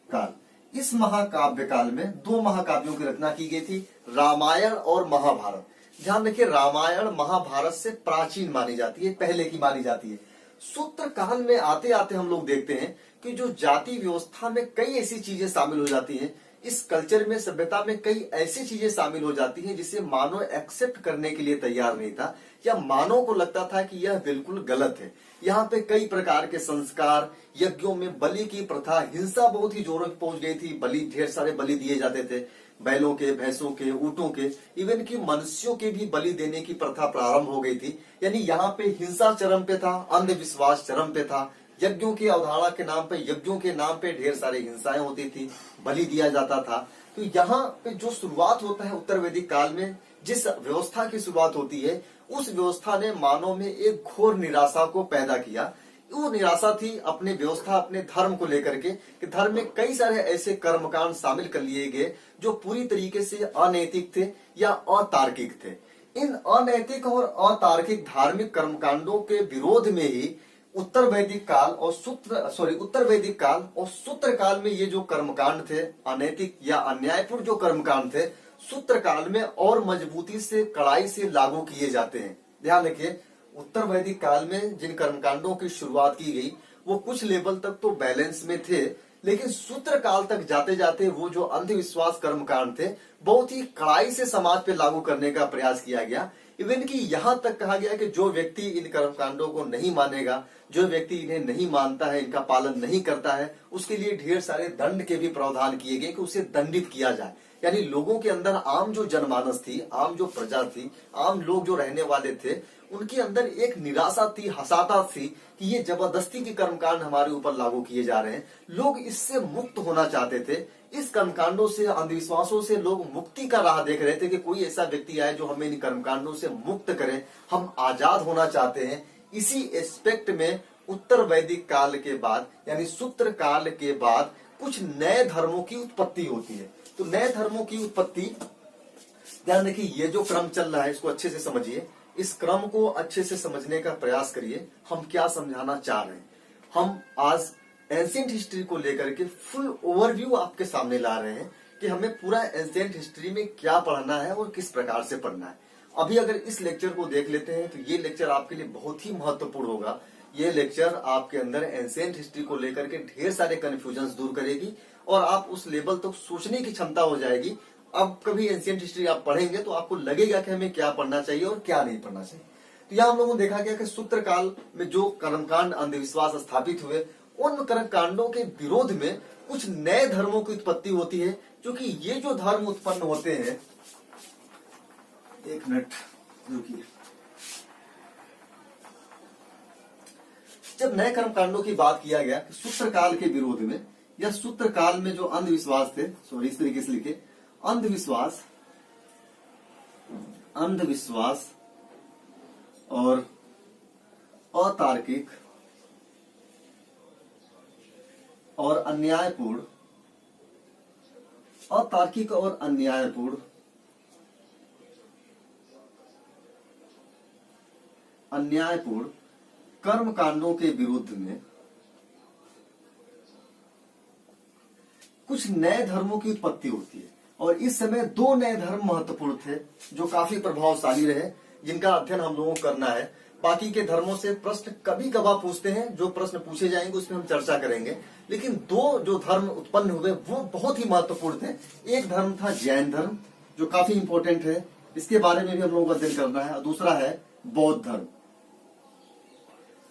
काल, इस महाकाव्य काल में दो महाकाव्यों की रचना की गई थी, रामायण और महाभारत। ध्यान रखिए, रामायण महाभारत से प्राचीन मानी जाती है, पहले की मानी जाती है। सूत्र काल में आते आते हम लोग देखते हैं कि जो जाति व्यवस्था में कई ऐसी चीजें शामिल हो जाती हैं। इस कल्चर में, सभ्यता में कई ऐसी चीजें शामिल हो जाती हैं जिसे मानव एक्सेप्ट करने के लिए तैयार नहीं था, या मानव को लगता था कि यह बिल्कुल गलत है। यहाँ पे कई प्रकार के संस्कार, यज्ञों में बलि की प्रथा, हिंसा बहुत ही जोरों पे पहुंच गई थी। बलि, ढेर सारे बलि दिए जाते थे, बैलों के, भैंसों के, ऊँटों के, इवन की मनुष्यों के भी बलि देने की प्रथा प्रारंभ हो गई थी। यानी यहाँ पे हिंसा चरम पे था, अंधविश्वास चरम पे था। यज्ञों की अवधारणा के नाम पे, यज्ञों के नाम पे ढेर सारी हिंसाएं होती थी, बलि दिया जाता था। तो यहाँ पे जो शुरुआत होता है उत्तर वैदिक काल में, जिस व्यवस्था की शुरुआत होती है, उस व्यवस्था ने मानव में एक घोर निराशा को पैदा किया। वो निराशा थी अपने व्यवस्था, अपने धर्म को लेकर के, कि धर्म में कई सारे ऐसे कर्मकांड शामिल कर लिए गए जो पूरी तरीके से अनैतिक थे या अतार्किक थे। इन अनैतिक और अतार्किक धार्मिक कर्मकांडों के विरोध में ही उत्तर वैदिक काल और सूत्र काल में ये जो कर्मकांड थे, अनैतिक या अन्यायपूर्ण जो कर्मकांड थे, सूत्र काल में और मजबूती से, कड़ाई से लागू किए जाते हैं। ध्यान रखिए, उत्तर वैदिक काल में जिन कर्मकांडों की शुरुआत की गई वो कुछ लेवल तक तो बैलेंस में थे, लेकिन सूत्र काल तक जाते जाते वो जो अंधविश्वास कर्मकांड थे बहुत ही कड़ाई से समाज पे लागू करने का प्रयास किया गया। इवन कि यहाँ तक कहा गया कि जो व्यक्ति इन कर्मकांडों को नहीं मानेगा, जो व्यक्ति इन्हें नहीं मानता है, इनका पालन नहीं करता है, उसके लिए ढेर सारे दंड के भी प्रावधान किए गए कि उसे दंडित किया जाए। यानी लोगों के अंदर, आम जो जनमानस थी, आम जो प्रजा थी, आम लोग जो रहने वाले थे, उनके अंदर एक निराशा थी, हताशा थी कि ये जबरदस्ती के कर्मकांड हमारे ऊपर लागू किए जा रहे हैं। लोग इससे मुक्त होना चाहते थे, इस कर्मकांडों से, अंधविश्वासों से लोग मुक्ति का राह देख रहे थे कि कोई ऐसा व्यक्ति आए जो हमें इन कर्मकांडों से मुक्त करे। हम आजाद होना चाहते हैं। इसी एस्पेक्ट में उत्तर वैदिक काल के बाद, यानी सूत्र काल के बाद, कुछ नए धर्मों की उत्पत्ति होती है। तो नए धर्मों की उत्पत्ति, ध्यान रखिए, ये जो क्रम चल रहा है इसको अच्छे से समझिए, इस क्रम को अच्छे से समझने का प्रयास करिए। हम क्या समझाना चाह रहे हैं, हम आज एंशिएंट हिस्ट्री को लेकर के फुल ओवरव्यू आपके सामने ला रहे हैं कि हमें पूरा एंशिएंट हिस्ट्री में क्या पढ़ना है और किस प्रकार से पढ़ना है। अभी अगर इस लेक्चर को देख लेते हैं तो ये लेक्चर आपके लिए बहुत ही महत्वपूर्ण होगा। ये लेक्चर आपके अंदर एंशिएंट हिस्ट्री को लेकर के ढेर सारे कंफ्यूजन दूर करेगी और आप उस लेवल तक सोचने की क्षमता हो जाएगी। अब कभी एंशिएंट हिस्ट्री आप पढ़ेंगे तो आपको लगेगा कि हमें क्या पढ़ना चाहिए और क्या नहीं पढ़ना चाहिए। तो यहाँ हम लोगों ने देखा गया कि सूत्र काल में जो कर्मकांड, अंधविश्वास स्थापित हुए, उन कर्मकांडों के विरोध में कुछ नए धर्मों की उत्पत्ति होती है। क्योंकि ये जो धर्म उत्पन्न होते हैं, एक मिनट रुकिए, जब नए कर्मकांडों की बात किया गया सूत्र काल के विरोध में, या सूत्र काल में जो अंधविश्वास थे, सॉरी इस तरीके से लिखे, अंधविश्वास और अतार्किक और अन्यायपूर्ण, अतार्किक और अन्यायपूर्ण कर्मकांडों के विरुद्ध में कुछ नए धर्मों की उत्पत्ति होती है। और इस समय दो नए धर्म महत्वपूर्ण थे जो काफी प्रभावशाली रहे, जिनका अध्ययन हम लोगों को करना है। बाकी के धर्मों से प्रश्न कभी कभार पूछते हैं, जो प्रश्न पूछे जाएंगे उसमें हम चर्चा करेंगे, लेकिन दो जो धर्म उत्पन्न हुए वो बहुत ही महत्वपूर्ण थे। एक धर्म था जैन धर्म, जो काफी इंपॉर्टेंट है, इसके बारे में भी हम लोगों को अध्ययन करना है। और दूसरा है बौद्ध धर्म।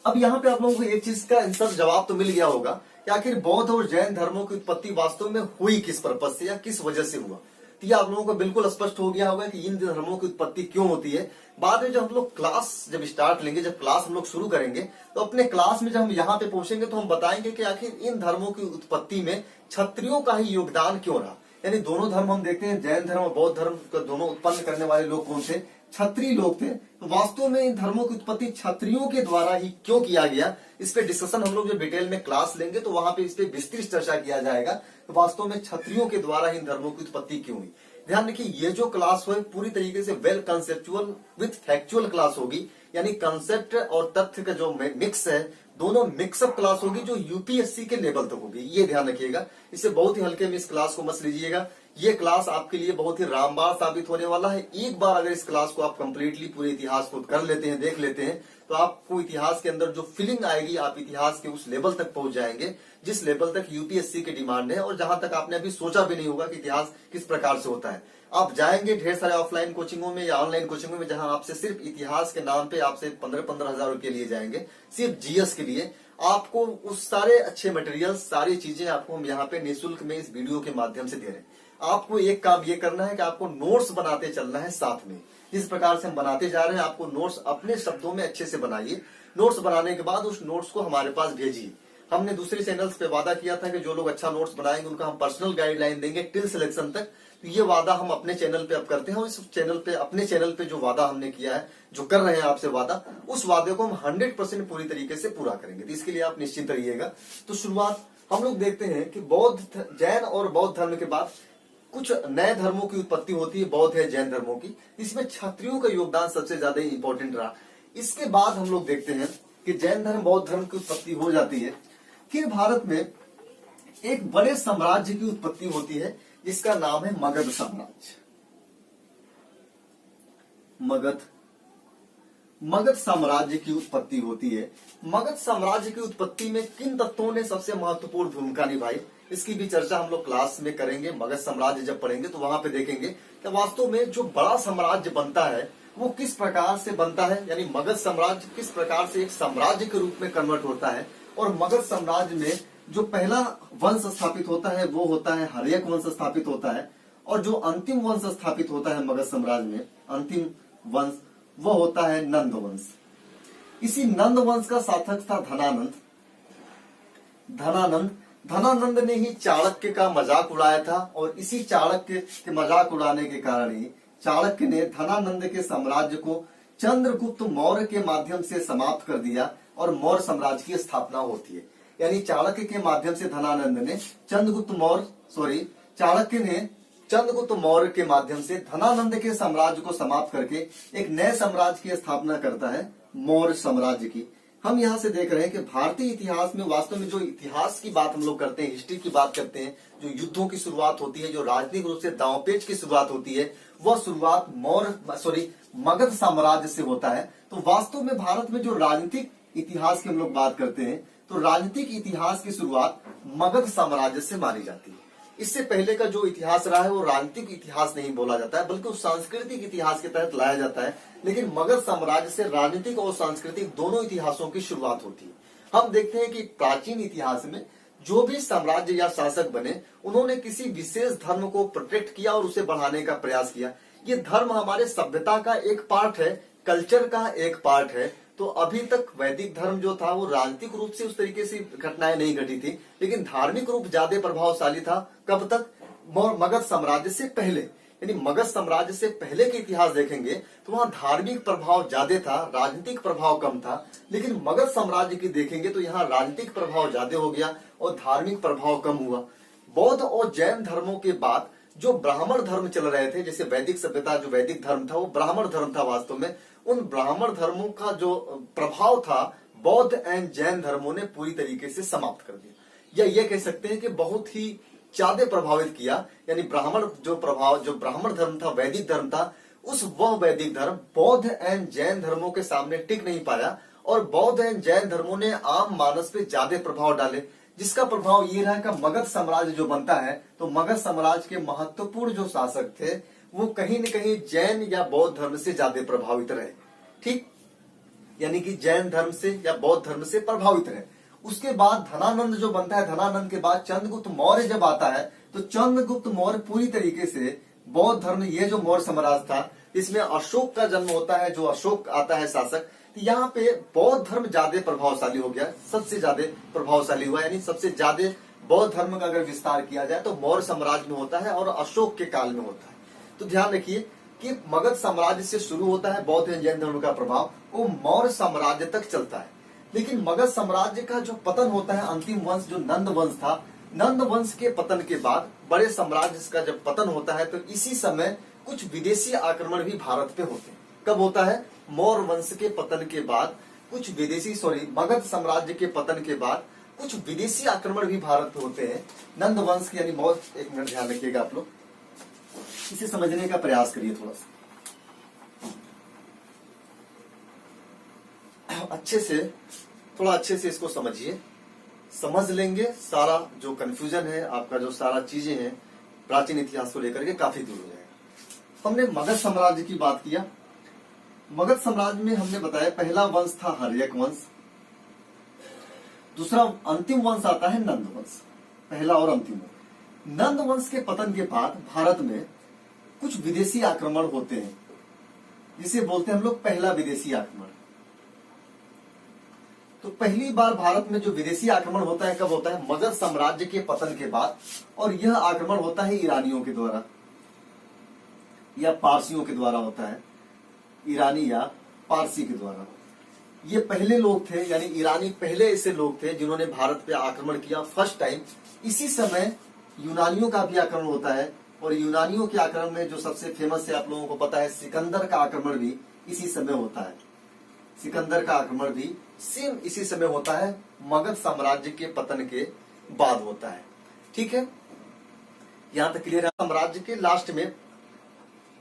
अब यहाँ पे आप लोगों को एक चीज का आंसर, जवाब तो मिल गया होगा कि आखिर बौद्ध और जैन धर्मों की उत्पत्ति वास्तव में हुई किस पर्पज से या किस वजह से हुआ। तो ये आप लोगों को बिल्कुल स्पष्ट हो गया होगा कि इन धर्मों की उत्पत्ति क्यों होती है। बाद में जब हम लोग क्लास जब स्टार्ट लेंगे, जब क्लास हम लोग शुरू करेंगे, तो अपने क्लास में जब हम यहाँ पे पहुंचेंगे तो हम बताएंगे कि आखिर इन धर्मों की उत्पत्ति में क्षत्रियों का ही योगदान क्यों रहा। यानी दोनों धर्म हम देखते हैं, जैन धर्म और बौद्ध धर्म का दोनों उत्पन्न करने वाले लोग कौन थे, क्षत्रिय लोग थे। तो वास्तव में इन धर्मों की उत्पत्ति क्षत्रियों के द्वारा ही क्यों किया गया, इस पे डिस्कशन हम लोग जो डिटेल में क्लास लेंगे तो वहां पे इस पे विस्तृत चर्चा किया जाएगा। तो वास्तव में क्षत्रियों के द्वारा इन धर्मों की उत्पत्ति क्यों हुई। ध्यान रखिए, ये जो क्लास है पूरी तरीके से well conceptual with factual class होगी। यानी कंसेप्ट और तथ्य का जो मिक्स है, दोनों मिक्सअप क्लास होगी, जो यूपीएससी के लेवल तक होगी। ये ध्यान रखिएगा, इसे बहुत ही हल्के में इस क्लास को मत लीजिएगा। ये क्लास आपके लिए बहुत ही रामबाण साबित होने वाला है। एक बार अगर इस क्लास को आप कंप्लीटली पूरे इतिहास को कर लेते हैं, देख लेते हैं, तो आपको इतिहास के अंदर जो फीलिंग आएगी, आप इतिहास के उस लेवल तक पहुंच जाएंगे जिस लेवल तक यूपीएससी की डिमांड है, और जहां तक आपने अभी सोचा भी नहीं होगा कि इतिहास किस प्रकार से होता है। आप जाएंगे ढेर सारे ऑफलाइन कोचिंगों में या ऑनलाइन कोचिंगों में, जहां आपसे सिर्फ इतिहास के नाम पे आपसे 15-15 हजार रुपए लिए जाएंगे सिर्फ जीएस के लिए। आपको उस सारे अच्छे मटेरियल, सारी चीजें आपको हम यहाँ पे निःशुल्क में इस वीडियो के माध्यम से दे रहे हैं। आपको एक काम ये करना है कि आपको नोट्स बनाते चलना है साथ में। जिस प्रकार से हम बनाते जा रहे हैं, आपको नोट्स अपने शब्दों में अच्छे से बनाइए। नोट्स बनाने के बाद उस नोट्स को हमारे पास भेजिए। हमने दूसरे चैनल्स पे वादा किया था कि जो लोग अच्छा नोट्स बनाएंगे उनका हम पर्सनल गाइडलाइन देंगे टिल सिलेक्शन तक। तो ये वादा हम अपने चैनल पे अब करते हैं, और इस चैनल पे, अपने चैनल पे जो वादा हमने किया है, जो कर रहे हैं आपसे वादा, उस वादे को हम 100% पूरी तरीके से पूरा करेंगे। तो इसके लिए आप निश्चिंत रहिएगा। तो शुरुआत हम लोग देखते हैं कि बौद्ध, जैन और बौद्ध धर्म के बाद कुछ नए धर्मों की उत्पत्ति होती है, बौद्ध है, जैन धर्मों की। इसमें क्षत्रियों का योगदान सबसे ज्यादा इंपॉर्टेंट रहा। इसके बाद हम लोग देखते हैं कि जैन धर्म, बौद्ध धर्म की उत्पत्ति हो जाती है। फिर भारत में एक बड़े साम्राज्य की उत्पत्ति होती है जिसका नाम है मगध साम्राज्य। मगध साम्राज्य की उत्पत्ति होती है। मगध साम्राज्य की उत्पत्ति में किन तत्वों ने सबसे महत्वपूर्ण भूमिका निभाई, इसकी भी चर्चा हम लोग क्लास में करेंगे। मगध साम्राज्य जब पढ़ेंगे तो वहां पे देखेंगे कि वास्तव में जो बड़ा साम्राज्य बनता है वो किस प्रकार से बनता है, यानी मगध साम्राज्य किस प्रकार से एक साम्राज्य के रूप में कन्वर्ट होता है। और मगध साम्राज्य में जो पहला वंश स्थापित होता है वो होता है हर्यक वंश स्थापित होता है, और जो अंतिम वंश स्थापित होता है मगध साम्राज्य में, अंतिम वंश, वो होता है नंद वंश। इसी नंद वंश का शासक था धनानंद। धनानंद ने ही चाणक्य का मजाक उड़ाया था, और इसी चाणक्य के मजाक उड़ाने के कारण ही चाणक्य ने धनानंद के साम्राज्य को चंद्रगुप्त मौर्य के माध्यम से समाप्त कर दिया और मौर्य साम्राज्य की स्थापना होती है। यानी चाणक्य के माध्यम से चाणक्य ने चंद्रगुप्त मौर्य के माध्यम से धनानंद के साम्राज्य को समाप्त करके एक नए साम्राज्य की स्थापना करता है, मौर्य साम्राज्य की। हम यहाँ से देख रहे हैं कि भारतीय इतिहास में वास्तव में जो इतिहास की बात हम लोग करते हैं, हिस्ट्री की बात करते हैं, जो युद्धों की शुरुआत होती है, जो राजनीतिक रूप से दांवपेच की शुरुआत होती है, वह शुरुआत मगध साम्राज्य से होता है। तो वास्तव में भारत में जो राजनीतिक इतिहास की हम लोग बात करते हैं, तो राजनीतिक इतिहास की शुरुआत मगध साम्राज्य से मानी जाती है। इससे पहले का जो इतिहास रहा है वो राजनीतिक इतिहास नहीं बोला जाता है, बल्कि उस सांस्कृतिक इतिहास के तहत लाया जाता है। लेकिन मगध साम्राज्य से राजनीतिक और सांस्कृतिक दोनों इतिहासों की शुरुआत होती है। हम देखते हैं कि प्राचीन इतिहास में जो भी साम्राज्य या शासक बने, उन्होंने किसी विशेष धर्म को प्रोटेक्ट किया और उसे बढ़ाने का प्रयास किया। ये धर्म हमारे सभ्यता का एक पार्ट है, कल्चर का एक पार्ट है। तो अभी तक वैदिक धर्म जो था वो राजनीतिक रूप से उस तरीके से घटनाएं नहीं घटी थी, लेकिन धार्मिक रूप ज्यादा प्रभावशाली था। कब तक? मगध साम्राज्य से पहले। यानी मगध साम्राज्य से पहले के इतिहास देखेंगे तो वहां धार्मिक प्रभाव ज्यादा था, राजनीतिक प्रभाव कम था। लेकिन मगध साम्राज्य की देखेंगे तो यहाँ राजनीतिक प्रभाव ज्यादा हो गया और धार्मिक प्रभाव कम हुआ। बौद्ध और जैन धर्मों के बाद जो ब्राह्मण धर्म चल रहे थे, जैसे वैदिक सभ्यता, जो वैदिक धर्म था वो ब्राह्मण धर्म था। वास्तव में उन ब्राह्मण धर्मों का जो प्रभाव था बौद्ध एंड जैन धर्मों ने पूरी तरीके से समाप्त कर दिया, या ये कह सकते हैं कि बहुत ही ज्यादा प्रभावित किया। यानी जो ब्राह्मण धर्म था, वैदिक धर्म था, वह वैदिक धर्म बौद्ध एंड जैन धर्मों के सामने टिक नहीं पाया, और बौद्ध एंड जैन धर्मों ने आम मानस पे ज्यादा प्रभाव डाले, जिसका प्रभाव ये रहा कि मगध साम्राज्य जो बनता है, तो मगध साम्राज्य के महत्वपूर्ण जो शासक थे वो कहीं न कहीं जैन या बौद्ध धर्म से ज्यादा प्रभावित रहे। ठीक, यानी कि जैन धर्म से या बौद्ध धर्म से प्रभावित रहे। उसके बाद धनानंद जो बनता है, धनानंद के बाद चंद्रगुप्त मौर्य जब आता है, तो चंद्रगुप्त मौर्य पूरी तरीके से बौद्ध धर्म, ये जो मौर्य साम्राज्य था, इसमें अशोक का जन्म होता है, जो अशोक आता है शासक। यहाँ पे बौद्ध धर्म ज्यादा प्रभावशाली हो गया, सबसे ज्यादा प्रभावशाली हुआ। यानी सबसे ज्यादा बौद्ध धर्म का अगर विस्तार किया जाए तो मौर्य साम्राज्य में होता है और अशोक के काल में होता है। तो ध्यान रखिए कि मगध साम्राज्य से शुरू होता है बौद्ध एवं जैन धर्म का प्रभाव, वो मौर्य साम्राज्य तक चलता है। लेकिन मगध साम्राज्य का जो पतन होता है, अंतिम वंश जो नंद वंश था, नंद वंश के पतन के बाद बड़े साम्राज्य का जब पतन होता है, तो इसी समय कुछ विदेशी आक्रमण भी भारत पे होते हैं। कब होता है? मौर्य वंश के पतन के बाद कुछ विदेशी, मगध साम्राज्य के पतन के बाद कुछ विदेशी आक्रमण भी भारत पे होते हैं। नंद वंश के, यानी मौर्य, एक मिनट ध्यान रखिएगा आप लोग, इसे समझने का प्रयास करिए थोड़ा सा थोड़ा अच्छे से इसको समझिए। समझ लेंगे सारा जो कंफ्यूजन है आपका, जो सारा चीजें हैं प्राचीन इतिहास को लेकर के काफी दूर हो जाएगा। हमने मगध साम्राज्य की बात किया। मगध साम्राज्य में हमने बताया पहला वंश था हर्यक वंश, दूसरा अंतिम वंश आता है नंद वंश, पहला और अंतिम वंश। नंद वंश के पतन के बाद भारत में कुछ विदेशी आक्रमण होते हैं, जिसे बोलते हैं हम लोग पहला विदेशी आक्रमण। तो पहली बार भारत में जो विदेशी आक्रमण होता है कब होता है? मगध साम्राज्य के पतन के बाद, और यह आक्रमण होता है ईरानियों के द्वारा या पारसियों के द्वारा होता है, ईरानी या पारसी के द्वारा। ये पहले लोग थे, यानी ईरानी पहले ऐसे लोग थे जिन्होंने भारत पे आक्रमण किया फर्स्ट टाइम। इसी समय यूनानियों का भी आक्रमण होता है, और यूनानियों के आक्रमण में जो सबसे फेमस है आप लोगों को पता है, सिकंदर का आक्रमण भी इसी समय होता है। सिकंदर का आक्रमण भी सेम इसी समय होता है, मगध साम्राज्य के पतन के बाद होता है। ठीक है, यहां तक क्लियर है। साम्राज्य के लास्ट में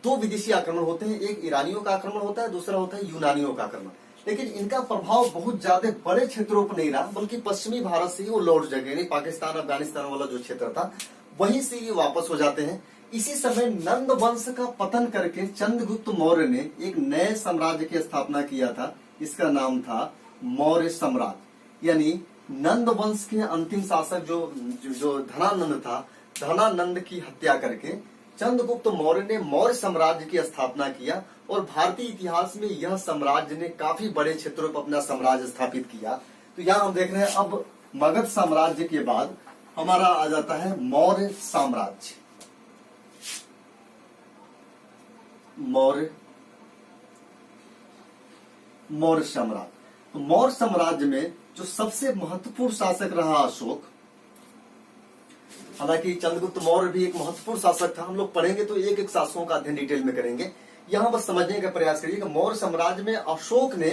दो विदेशी आक्रमण होते हैं, एक ईरानियों का आक्रमण होता है, दूसरा होता है यूनानियों का आक्रमण। लेकिन इनका प्रभाव बहुत ज्यादा बड़े क्षेत्रों पर नहीं रहा, बल्कि पश्चिमी भारत से ही वो लौट गए, यानी पाकिस्तान अफगानिस्तान वाला जो क्षेत्र था वहीं से ये वापस हो जाते हैं। इसी समय नंद वंश का पतन करके चंद्रगुप्त मौर्य ने एक नए साम्राज्य की स्थापना किया था, इसका नाम था मौर्य साम्राज्य। यानी नंद वंश के अंतिम शासक जो धनानंद था, धनानंद की हत्या करके चंद्रगुप्त मौर्य ने मौर्य साम्राज्य की स्थापना किया, और भारतीय इतिहास में यह साम्राज्य ने काफी बड़े क्षेत्रों पर अपना साम्राज्य स्थापित किया। तो यहाँ हम देख रहे हैं अब मगध साम्राज्य के बाद हमारा आ जाता है मौर्य साम्राज्य। मौर्य साम्राज्य। तो मौर्य साम्राज्य में जो सबसे महत्वपूर्ण शासक रहा अशोक। हालांकि चंद्रगुप्त मौर्य भी एक महत्वपूर्ण शासक था, हम लोग पढ़ेंगे तो एक एक शासकों का अध्ययन डिटेल में करेंगे। यहाँ बस समझने का प्रयास करिए कि मौर्य साम्राज्य में अशोक ने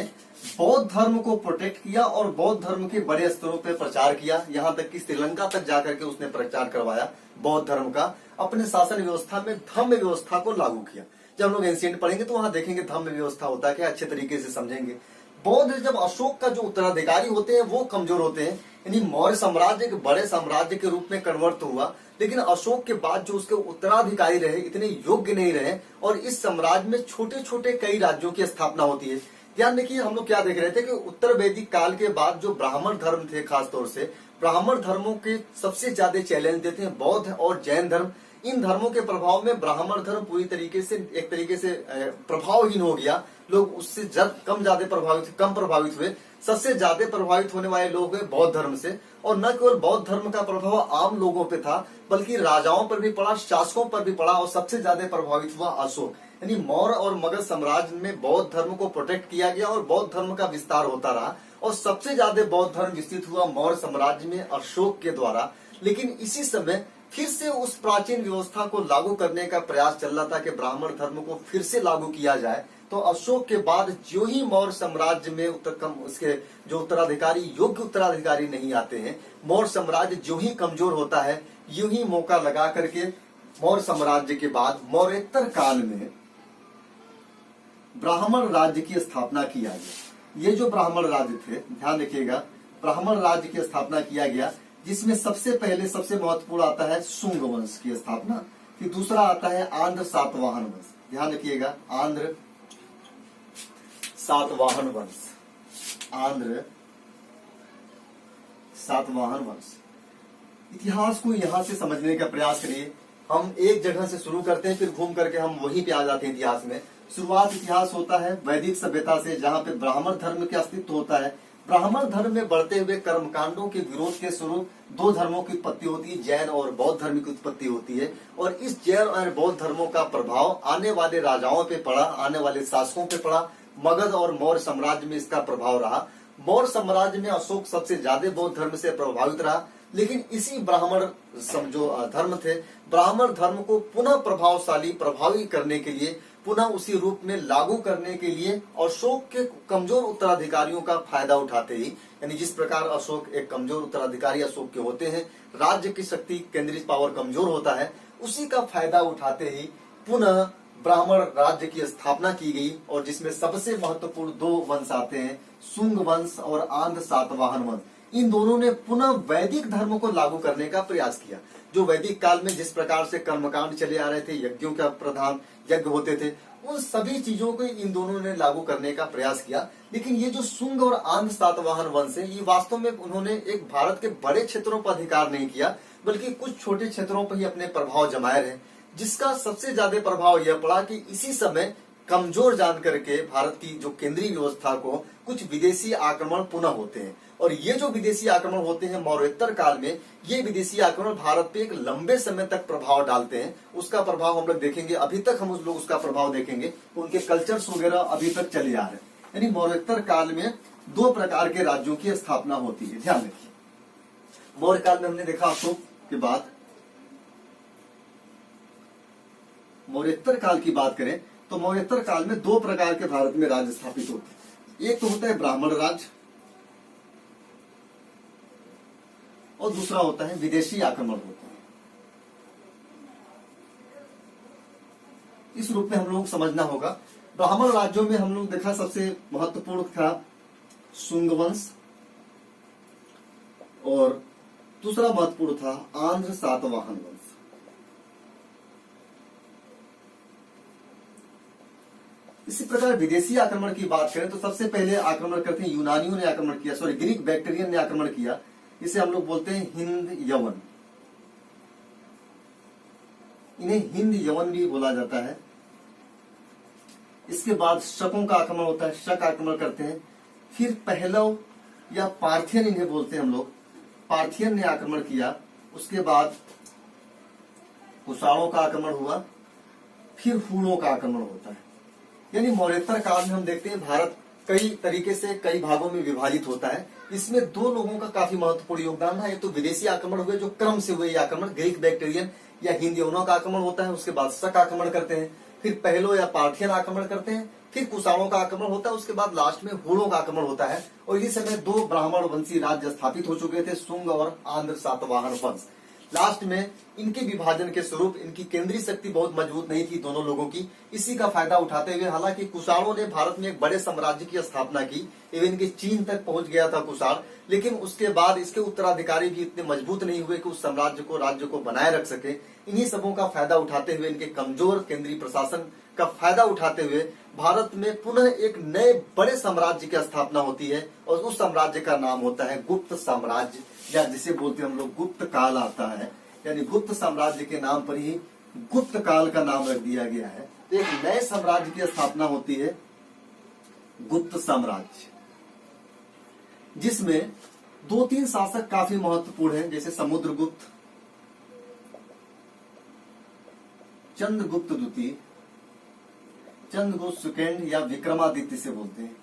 बौद्ध धर्म को प्रोटेक्ट किया और बौद्ध धर्म के बड़े स्तरों पर प्रचार किया, यहाँ तक कि श्रीलंका तक जाकर के उसने प्रचार करवाया बौद्ध धर्म का। अपने शासन व्यवस्था में धम्म व्यवस्था को लागू किया। जब हम लोग एंशिएंट पढ़ेंगे तो वहां देखेंगे धम्म व्यवस्था होता है क्या, अच्छे तरीके से समझेंगे। बौद्ध जब अशोक का जो उत्तराधिकारी होते हैं वो कमजोर होते हैं, यानी मौर्य साम्राज्य के बड़े साम्राज्य के रूप में कन्वर्ट हुआ, लेकिन अशोक के बाद जो उसके उत्तराधिकारी रहे इतने योग्य नहीं रहे, और इस साम्राज्य में छोटे छोटे कई राज्यों की स्थापना होती है। ध्यान देखिए, हम लोग क्या देख रहे थे कि उत्तर वैदिक काल के बाद जो ब्राह्मण धर्म थे, खासतौर से ब्राह्मण धर्मों के सबसे ज्यादा चैलेंज देते हैं बौद्ध और जैन धर्म। इन धर्मों के प्रभाव में ब्राह्मण धर्म पूरी तरीके से एक तरीके से प्रभावहीन हो गया। लोग उससे कम प्रभावित हुए। सबसे ज्यादा प्रभावित होने वाले लोग हुए बौद्ध धर्म से, और न केवल बौद्ध धर्म का प्रभाव आम लोगों पे था, बल्कि राजाओं पर भी पड़ा, शासकों पर भी पड़ा, और सबसे ज्यादा प्रभावित हुआ अशोक। यानी मौर्य और मगध साम्राज्य में बौद्ध धर्म को प्रोटेक्ट किया गया और बौद्ध धर्म का विस्तार होता रहा, और सबसे ज्यादा बौद्ध धर्म विस्तृत हुआ मौर्य साम्राज्य में अशोक के द्वारा। लेकिन इसी समय फिर से उस प्राचीन व्यवस्था को लागू करने का प्रयास चल रहा था कि ब्राह्मण धर्म को फिर से लागू किया जाए। तो अशोक के बाद जो ही मौर्य साम्राज्य में उसके जो उत्तराधिकारी, योग्य उत्तराधिकारी नहीं आते हैं, मौर्य साम्राज्य जो ही कमजोर होता है, यूं ही मौका लगा करके मौर्य साम्राज्य के बाद मौर्योत्तर काल में ब्राह्मण राज्य की स्थापना किया गया। ये जो ब्राह्मण राज्य थे, ध्यान रखिएगा, ब्राह्मण राज्य की स्थापना किया गया, जिसमें सबसे पहले सबसे महत्वपूर्ण आता है शुंग वंश की स्थापना, फिर दूसरा आता है आंध्र सातवाहन वंश। ध्यान रखिएगा, आंध्र सातवाहन वंश, आंध्र सातवाहन वंश। इतिहास को यहां से समझने का प्रयास करिए। हम एक जगह से शुरू करते हैं, फिर घूम करके हम वहीं पे आ जाते हैं इतिहास में। शुरुआत इतिहास होता है वैदिक सभ्यता से, जहां पे ब्राह्मण धर्म का अस्तित्व होता है। ब्राह्मण धर्म में बढ़ते हुए कर्मकांडों के विरोध के स्वरूप दो धर्मों की उत्पत्ति होती है, जैन और बौद्ध धर्म की उत्पत्ति होती है। और इस जैन और बौद्ध धर्मों का प्रभाव आने वाले राजाओं पे पड़ा, आने वाले शासकों पे पड़ा। मगध और मौर्य साम्राज्य में इसका प्रभाव रहा। मौर्य साम्राज्य में अशोक सबसे ज्यादा बौद्ध धर्म से प्रभावित रहा, लेकिन इसी ब्राह्मण जो धर्म थे, ब्राह्मण धर्म को पुनः प्रभावी करने के लिए, पुनः उसी रूप में लागू करने के लिए अशोक के कमजोर उत्तराधिकारियों का फायदा उठाते ही, यानी जिस प्रकार अशोक एक कमजोर उत्तराधिकारी अशोक के होते हैं, राज्य की शक्ति केंद्रित पावर कमजोर होता है, उसी का फायदा उठाते ही पुनः ब्राह्मण राज्य की स्थापना की गई और जिसमें सबसे महत्वपूर्ण दो वंश आते हैं, शुंग वंश और आंध्र सातवाहन वंश। इन दोनों ने पुनः वैदिक धर्म को लागू करने का प्रयास किया। जो वैदिक काल में जिस प्रकार से कर्मकांड चले आ रहे थे, यज्ञों का प्रधान यज्ञ होते थे, उन सभी चीजों को इन दोनों ने लागू करने का प्रयास किया। लेकिन ये जो शुंग और आंध्र सातवाहन वंश है, ये वास्तव में उन्होंने एक भारत के बड़े क्षेत्रों पर अधिकार नहीं किया, बल्कि कुछ छोटे क्षेत्रों पर ही अपने प्रभाव जमाए रहे, जिसका सबसे ज्यादा प्रभाव यह पड़ा कि इसी समय कमजोर जान करके भारत की जो केंद्रीय व्यवस्था को कुछ विदेशी आक्रमण पुनः होते हैं। और ये जो विदेशी आक्रमण होते हैं मौर्योत्तर काल में, ये विदेशी आक्रमण भारत पे एक लंबे समय तक प्रभाव डालते हैं। उसका प्रभाव हम लोग देखेंगे, अभी तक हम उस लोग उसका प्रभाव देखेंगे, उनके कल्चर्स वगैरह अभी तक चले आ रहे हैं। यानी मौर्योत्तर काल में दो प्रकार के राज्यों की स्थापना होती है, ध्यान रखिए। मौर्य काल में हमने देखा अशोक के बाद, मौर्योत्तर काल की बात करें तो मौर्योत्तर काल में दो प्रकार के भारत में राज्य स्थापित होते हैं। एक तो होता है ब्राह्मण राज्य और दूसरा होता है विदेशी आक्रमण होते हैं। इस रूप में हम लोग समझना होगा। ब्राह्मण राज्यों में हम लोग देखा सबसे महत्वपूर्ण था शुंग वंश और दूसरा महत्वपूर्ण था आंध्र सातवाहन वंश। इसी प्रकार विदेशी आक्रमण की बात करें तो सबसे पहले आक्रमण करते हैं यूनानियों ने आक्रमण किया, सॉरी ग्रीक बैक्टीरियन ने आक्रमण किया। इसे हम लोग बोलते हैं हिंद यवन, इन्हें हिंद यवन भी बोला जाता है। इसके बाद शकों का आक्रमण होता है, शक आक्रमण करते हैं। फिर पहलव या पार्थियन इन्हें बोलते हैं हम लोग, पार्थियन ने आक्रमण किया। उसके बाद कुषाणों का आक्रमण हुआ, फिर हूणों का आक्रमण होता है। यानी मौर्योत्तर काल में हम देखते हैं भारत कई तरीके से कई भागों में विभाजित होता है। इसमें दो लोगों का काफी महत्वपूर्ण योगदान है। एक तो विदेशी आक्रमण हुए जो क्रम से हुए आक्रमण, ग्रीक बैक्टीरियन या हिंद यवनों का आक्रमण होता है। उसके बाद शक आक्रमण करते हैं, फिर पहलो या पार्थियन आक्रमण करते हैं, फिर कुषाणों का आक्रमण होता है। उसके बाद लास्ट में हूणों का आक्रमण होता है। और इस समय दो ब्राह्मण वंशी राज्य स्थापित हो चुके थे, शुंग और आंध्र सातवाहन वंश। लास्ट में इनके विभाजन के स्वरूप इनकी केंद्रीय शक्ति बहुत मजबूत नहीं थी दोनों लोगों की। इसी का फायदा उठाते हुए हालांकि कुषाणों ने भारत में एक बड़े साम्राज्य की स्थापना की, इवन कि चीन तक पहुंच गया था कुषाण, लेकिन उसके बाद इसके उत्तराधिकारी भी इतने मजबूत नहीं हुए कि उस साम्राज्य को, राज्य को बनाए रख सके। इन्हीं सबों का फायदा उठाते हुए, इनके कमजोर केंद्रीय प्रशासन का फायदा उठाते हुए भारत में पुनः एक नए बड़े साम्राज्य की स्थापना होती है। और उस साम्राज्य का नाम होता है गुप्त साम्राज्य, या जिसे बोलते हैं हम लोग गुप्त काल आता है। यानी गुप्त साम्राज्य के नाम पर ही गुप्त काल का नाम रख दिया गया है। तो एक नए साम्राज्य की स्थापना होती है, गुप्त साम्राज्य, जिसमें दो तीन शासक काफी महत्वपूर्ण हैं, जैसे समुद्रगुप्त, चंद्रगुप्त द्वितीय, चंद्रगुप्त सेकंड या विक्रमादित्य से बोलते हैं।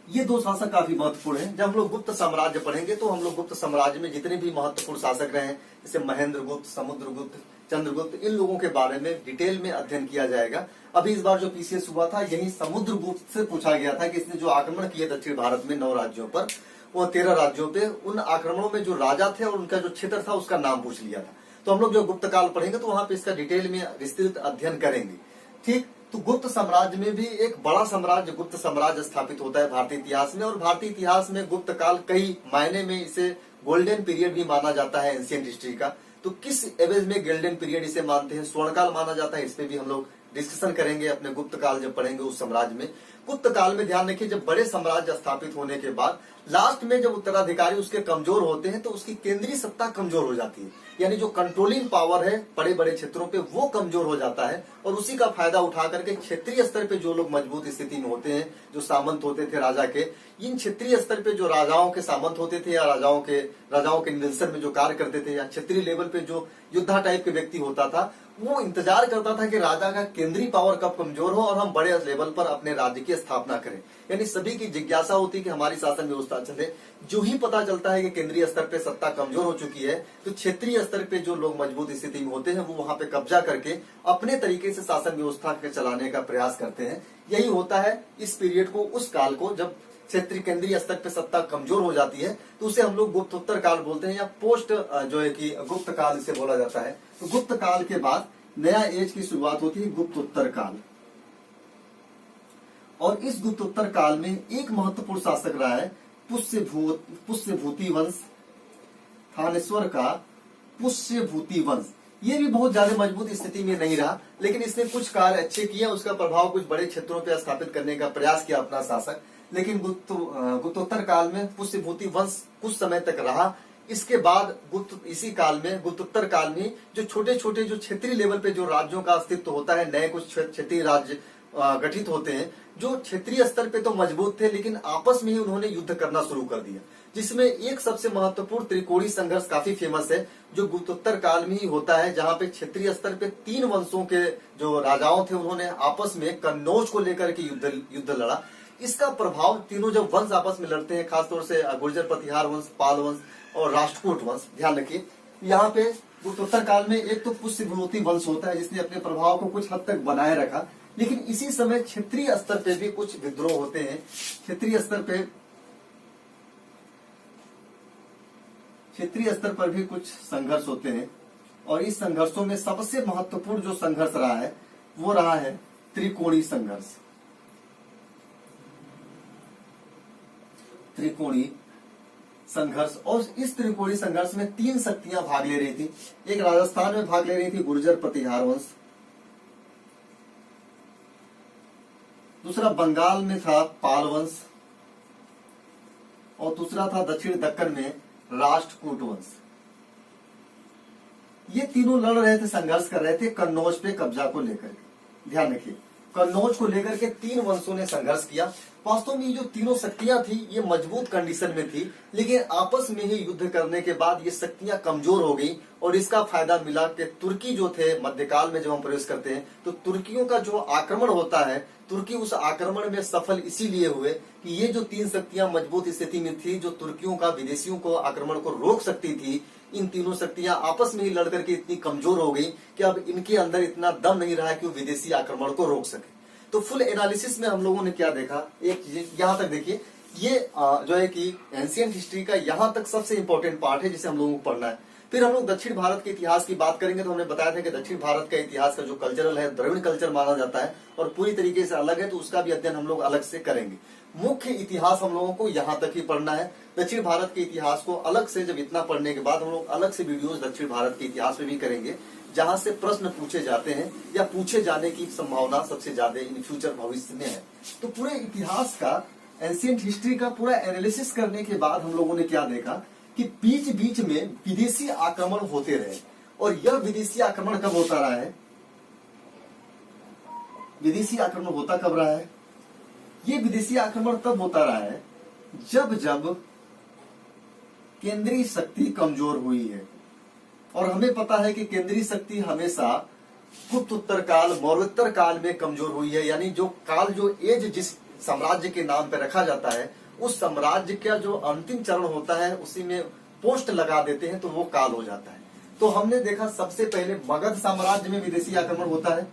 ये दो शासक काफी महत्वपूर्ण हैं। जब हम लोग गुप्त साम्राज्य पढ़ेंगे तो हम लोग गुप्त साम्राज्य में जितने भी महत्वपूर्ण शासक रहे, जैसे महेंद्रगुप्त, समुद्रगुप्त, चंद्रगुप्त, इन लोगों के बारे में डिटेल में अध्ययन किया जाएगा। अभी इस बार जो पीसीएस हुआ था, यही समुद्रगुप्त से पूछा गया था कि इसने जो आक्रमण किए दक्षिण भारत में 9 राज्यों पर, वो 13 राज्यों पे, उन आक्रमणों में जो राजा थे और उनका जो क्षेत्र था उसका नाम पूछ लिया था। तो हम लोग जो गुप्त काल पढ़ेंगे तो वहां पे इसका डिटेल में विस्तृत अध्ययन करेंगे। ठीक, तो गुप्त साम्राज्य में भी एक बड़ा साम्राज्य गुप्त साम्राज्य स्थापित होता है भारतीय इतिहास में। और भारतीय इतिहास में गुप्त काल कई मायने में इसे गोल्डन पीरियड भी माना जाता है एंशिएंट हिस्ट्री का। तो किस एवज में गोल्डन पीरियड इसे मानते हैं, स्वर्णकाल माना जाता है, इस पे भी हम लोग डिस्कशन करेंगे अपने गुप्त काल जब पढ़ेंगे उस साम्राज्य में। गुप्त काल में ध्यान रखिए, जब बड़े साम्राज्य स्थापित होने के बाद लास्ट में जब उत्तराधिकारी उसके कमजोर होते हैं तो उसकी केंद्रीय सत्ता कमजोर हो जाती है। यानी जो कंट्रोलिंग पावर है बड़े बड़े क्षेत्रों पे वो कमजोर हो जाता है। और उसी का फायदा उठा करके क्षेत्रीय स्तर पे जो लोग मजबूत स्थिति में होते हैं, जो सामंत होते थे राजा के, इन क्षेत्रीय स्तर पे जो राजाओं के सामंत होते थे या राजाओं के नियंत्रण में जो कार्य करते थे, या क्षेत्रीय लेवल पे जो योद्धा टाइप के व्यक्ति होता था, वो इंतजार करता था कि राजा का केंद्रीय पावर कब कमजोर हो और हम बड़े लेवल पर अपने राज्य की स्थापना करें। यानी सभी की जिज्ञासा होती कि हमारी शासन व्यवस्था चले। जो ही पता चलता है कि केंद्रीय स्तर पे सत्ता कमजोर हो चुकी है, तो क्षेत्रीय स्तर पे जो लोग मजबूत स्थिति में होते हैं वो वहां पे कब्जा करके अपने तरीके से शासन व्यवस्था के चलाने का प्रयास करते हैं। यही होता है इस पीरियड को, उस काल को, जब क्षेत्रीय केंद्रीय स्तर पे सत्ता कमजोर हो जाती है, तो उसे हम लोग गुप्तोत्तर काल बोलते हैं, या पोस्ट जो है कि गुप्त काल इसे बोला जाता है। तो गुप्त काल के बाद नया एज की शुरुआत होती है गुप्तोत्तर काल। और इस गुप्तोत्तर काल में एक महत्वपूर्ण शासक रहा है पुष्यभूति वंश, थानेश्वर का पुष्यभूति वंश। ये भी बहुत ज्यादा मजबूत स्थिति में नहीं रहा, लेकिन इसने कुछ कार्य अच्छे किए, उसका प्रभाव कुछ बड़े क्षेत्रों पर स्थापित करने का प्रयास किया अपना शासक। लेकिन गुप्तोत्तर काल में पुष्यभूति वंश कुछ समय तक रहा। इसके बाद इसी काल में गुप्तोत्तर काल में जो छोटे छोटे जो क्षेत्रीय लेवल पे जो राज्यों का अस्तित्व होता है, नए कुछ क्षेत्रीय राज्य गठित होते हैं, जो क्षेत्रीय स्तर पे तो मजबूत थे, लेकिन आपस में ही उन्होंने युद्ध करना शुरू कर दिया। जिसमें एक सबसे महत्वपूर्ण त्रिकोणीय संघर्ष काफी फेमस है, जो गुप्तोत्तर काल में ही होता है, जहां पे क्षेत्रीय स्तर पे 3 वंशों के जो राजाओं थे उन्होंने आपस में कन्नौज को लेकर के युद्ध लड़ा। इसका प्रभाव तीनों जब वंश आपस में लड़ते हैं, खासतौर से गुर्जर प्रतिहार वंश, पाल वंश और राष्ट्रकूट वंश, ध्यान रखिए यहाँ पे गुप्तोत्तर काल में एक तो पुष्यभूति वंश होता है जिसने अपने प्रभाव को कुछ हद तक बनाए रखा, लेकिन इसी समय क्षेत्रीय स्तर पे भी कुछ विद्रोह होते हैं। क्षेत्रीय स्तर पर भी कुछ संघर्ष होते हैं, और इस संघर्षों में सबसे महत्वपूर्ण जो संघर्ष रहा है वो रहा है त्रिकोणीय संघर्ष। त्रिकोणीय संघर्ष, और इस त्रिकोणीय संघर्ष में 3 शक्तियां भाग ले रही थी। एक राजस्थान में भाग ले रही थी गुर्जर प्रतिहार वंश, दूसरा बंगाल में था पाल वंश, और दूसरा था दक्षिण दक्कन में राष्ट्रकूट वंश। ये तीनों लड़ रहे थे, संघर्ष कर रहे थे कन्नौज पे कब्जा को लेकर। ध्यान रखिए, कन्नौज को लेकर के 3 वंशों ने संघर्ष किया। वास्तव में ये जो तीनों शक्तियां थी ये मजबूत कंडीशन में थी, लेकिन आपस में ही युद्ध करने के बाद ये शक्तियां कमजोर हो गई, और इसका फायदा मिला कि तुर्की जो थे मध्यकाल में जब हम प्रवेश करते हैं तो तुर्कियों का जो आक्रमण होता है, तुर्की उस आक्रमण में सफल इसीलिए हुए कि ये जो 3 शक्तियां मजबूत स्थिति में थी, जो तुर्कियों का विदेशियों को आक्रमण को रोक सकती थी, इन तीनों शक्तियां आपस में ही लड़कर के इतनी कमजोर हो गई कि अब इनके अंदर इतना दम नहीं रहा कि वो विदेशी आक्रमण को रोक सके। तो फुल एनालिसिस में हम लोगों ने क्या देखा, एक चीज यहाँ तक देखिए, ये जो है कि एंशिएंट हिस्ट्री का यहाँ तक सबसे इंपॉर्टेंट पार्ट है जिसे हम लोगों को पढ़ना है। फिर हम लोग दक्षिण भारत के इतिहास की बात करेंगे, तो हमने बताया था कि दक्षिण भारत का इतिहास का जो कल्चरल है द्रविड़ कल्चर माना जाता है और पूरी तरीके से अलग है, तो उसका भी अध्ययन हम लोग अलग से करेंगे। मुख्य इतिहास हम लोगों को यहाँ तक ही पढ़ना है। दक्षिण भारत के इतिहास को अलग से जब इतना पढ़ने के बाद हम लोग अलग से वीडियोज दक्षिण भारत के इतिहास में भी करेंगे, जहां से प्रश्न पूछे जाते हैं या पूछे जाने की संभावना सबसे ज्यादा इन फ्यूचर भविष्य में है। तो पूरे इतिहास का, एंशिएंट हिस्ट्री का पूरा एनालिसिस करने के बाद हम लोगों ने क्या देखा कि बीच बीच में विदेशी आक्रमण होते रहे। और यह विदेशी आक्रमण कब होता रहा है, विदेशी आक्रमण होता कब रहा है, ये विदेशी आक्रमण तब होता रहा है जब जब केंद्रीय शक्ति कमजोर हुई है। और हमें पता है कि केंद्रीय शक्ति हमेशा गुप्तोत्तर काल, मौर्योत्तर काल में कमजोर हुई है। यानी जो काल, जो एज जिस साम्राज्य के नाम पर रखा जाता है, उस साम्राज्य का जो अंतिम चरण होता है उसी में पोस्ट लगा देते हैं तो वो काल हो जाता है। तो हमने देखा सबसे पहले मगध साम्राज्य में विदेशी आक्रमण होता है।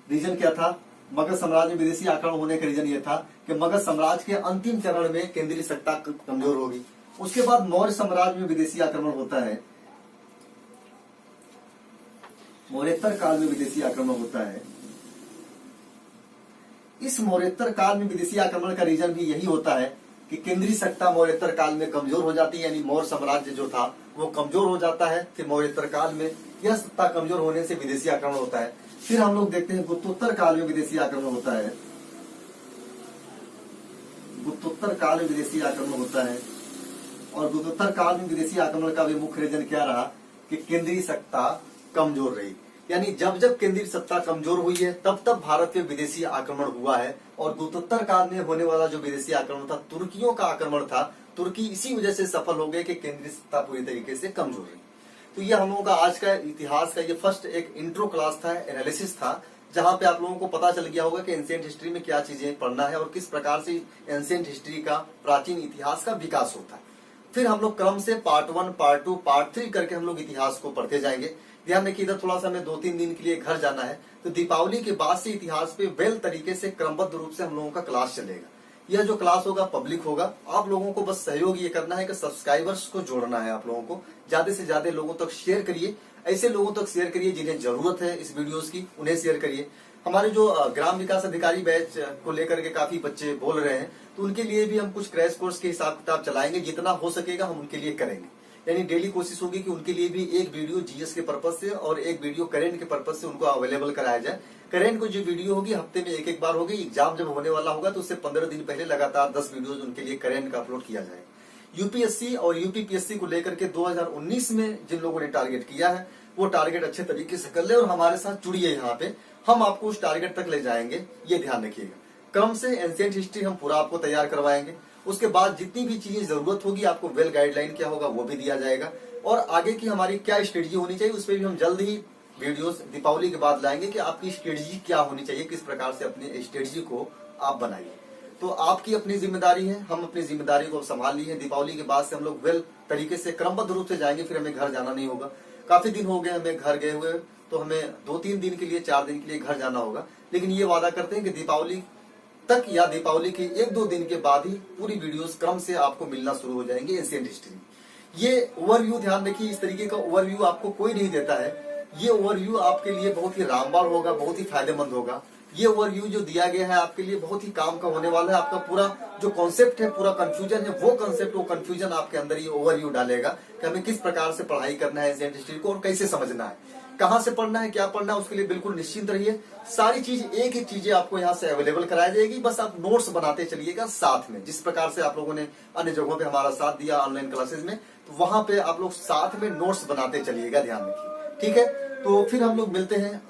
रीजन क्या था, मगध साम्राज्य में विदेशी आक्रमण होने का रीजन ये था कि मगध साम्राज्य के अंतिम चरण में केंद्रीय सत्ता कमजोर होगी। उसके बाद मौर्य साम्राज्य में विदेशी आक्रमण होता है, मौर्योत्तर काल में विदेशी आक्रमण होता है। इस मौर्योत्तर काल में विदेशी आक्रमण का रीजन भी यही होता है कि केंद्रीय सत्ता मौर्योत्तर काल में कमजोर हो जाती है, यानी मौर्य साम्राज्य जो था वो कमजोर हो जाता है। फिर मौर्योत्तर काल में यह सत्ता कमजोर होने से विदेशी आक्रमण होता है। फिर हम लोग देखते हैं गुप्तोत्तर काल में विदेशी आक्रमण होता है, गुप्तोत्तर काल में विदेशी आक्रमण होता है। और गुप्तोत्तर काल में विदेशी आक्रमण का भी मुख्य रीजन क्या रहा कि केंद्रीय सत्ता कमजोर रही। यानी जब जब केंद्रीय सत्ता कमजोर हुई है तब तब भारत पे विदेशी आक्रमण हुआ है। और गुप्तोत्तर काल में होने वाला जो विदेशी आक्रमण था, तुर्कियों का आक्रमण था, तुर्की इसी वजह से सफल हो गए कि केंद्रीय सत्ता पूरी तरीके से कमजोर रही। तो ये हम लोगों का आज का इतिहास का ये फर्स्ट एक इंट्रो क्लास था, एनालिसिस था, जहां पे आप लोगों को पता चल गया होगा कि एंशिएंट हिस्ट्री में क्या चीजें पढ़ना है और किस प्रकार से एंशिएंट हिस्ट्री का, प्राचीन इतिहास का विकास होता है। फिर हम लोग क्रम से पार्ट 1, पार्ट 2, पार्ट 3 करके हम लोग इतिहास को पढ़ते जाएंगे। ध्यान रखिए, इधर थोड़ा सा हमें 2-3 दिन के लिए घर जाना है, तो दीपावली के बाद से इतिहास पे वेल तरीके से क्रमबद्ध रूप से हम लोगों का क्लास चलेगा। यह जो क्लास होगा पब्लिक होगा। आप लोगों को बस सहयोग ये करना है कि सब्सक्राइबर्स को जोड़ना है, आप लोगों को ज्यादा से ज्यादा लोगों तक शेयर करिए। ऐसे लोगों तक शेयर करिए जिन्हें जरूरत है इस वीडियोस की, उन्हें शेयर करिए। हमारे जो ग्राम विकास अधिकारी बैच को लेकर के काफी बच्चे बोल रहे हैं, तो उनके लिए भी हम कुछ क्रैश कोर्स के हिसाब किताब चलाएंगे, जितना हो सकेगा हम उनके लिए करेंगे। यानी डेली कोशिश होगी कि उनके लिए भी एक वीडियो जीएस के पर्पज से और एक वीडियो करेंट के पर्पज से उनको अवेलेबल कराया जाए। करेंट को जो वीडियो होगी हफ्ते में एक बार होगी, एग्जाम जब होने वाला होगा तो उससे 15 दिन पहले लगातार 10 वीडियोज उनके लिए करेंट का अपलोड किया जाएगा। यूपीएससी और यूपीपीएससी को लेकर के 2019 में जिन लोगों ने टारगेट किया है वो टारगेट अच्छे तरीके से कर ले और हमारे साथ जुड़िए। यहाँ पे हम आपको उस टारगेट तक ले जाएंगे, ये ध्यान रखिएगा। क्रम से एंशिएंट हिस्ट्री हम पूरा आपको तैयार करवाएंगे। उसके बाद जितनी भी चीजें जरूरत होगी आपको वेल गाइडलाइन क्या होगा वो भी दिया जाएगा, और आगे की हमारी क्या स्ट्रेटजी होनी चाहिए उस पर भी हम जल्द ही वीडियोस दीपावली के बाद लाएंगे कि आपकी स्ट्रेटजी क्या होनी चाहिए, किस प्रकार से अपनी स्ट्रेटजी को आप बनाइए। तो आपकी अपनी जिम्मेदारी है, हम अपनी जिम्मेदारी को संभाल ली है। दीपावली के बाद से हम लोग वेल तरीके से क्रमबद्ध रूप से जाएंगे, फिर हमें घर जाना नहीं होगा। काफी दिन हो गए हमें घर गए हुए, तो हमें 2-3 दिन के लिए 4 दिन के लिए घर जाना होगा, लेकिन ये वादा करते हैं कि दीपावली तक या दीपावली के 1-2 दिन के बाद ही पूरी वीडियोस क्रम से आपको मिलना शुरू हो जाएंगे एंशिएंट हिस्ट्री। ये ओवरव्यू ध्यान रखिए, इस तरीके का ओवरव्यू आपको कोई नहीं देता है। ये ओवरव्यू आपके लिए बहुत ही रामबाण होगा, बहुत ही फायदेमंद होगा। ये ओवरव्यू जो दिया गया है आपके लिए बहुत ही काम का होने वाला है। आपका पूरा जो कॉन्सेप्ट है, पूरा कंफ्यूजन है, वो कंफ्यूजन आपके अंदर ये ओवरव्यू डालेगा कि हमें किस प्रकार से पढ़ाई करना है एंशिएंट हिस्ट्री को और कैसे समझना है, कहां से पढ़ना है, क्या पढ़ना है, उसके लिए बिल्कुल निश्चिंत रहिए। सारी चीज एक एक चीजें आपको यहाँ से अवेलेबल कराई जाएगी, बस आप नोट्स बनाते चलिएगा साथ में। जिस प्रकार से आप लोगों ने अन्य जगहों पे हमारा साथ दिया ऑनलाइन क्लासेस में, तो वहां पे आप लोग साथ में नोट्स बनाते चलिएगा, ध्यान रखिए, ठीक है। तो फिर हम लोग मिलते हैं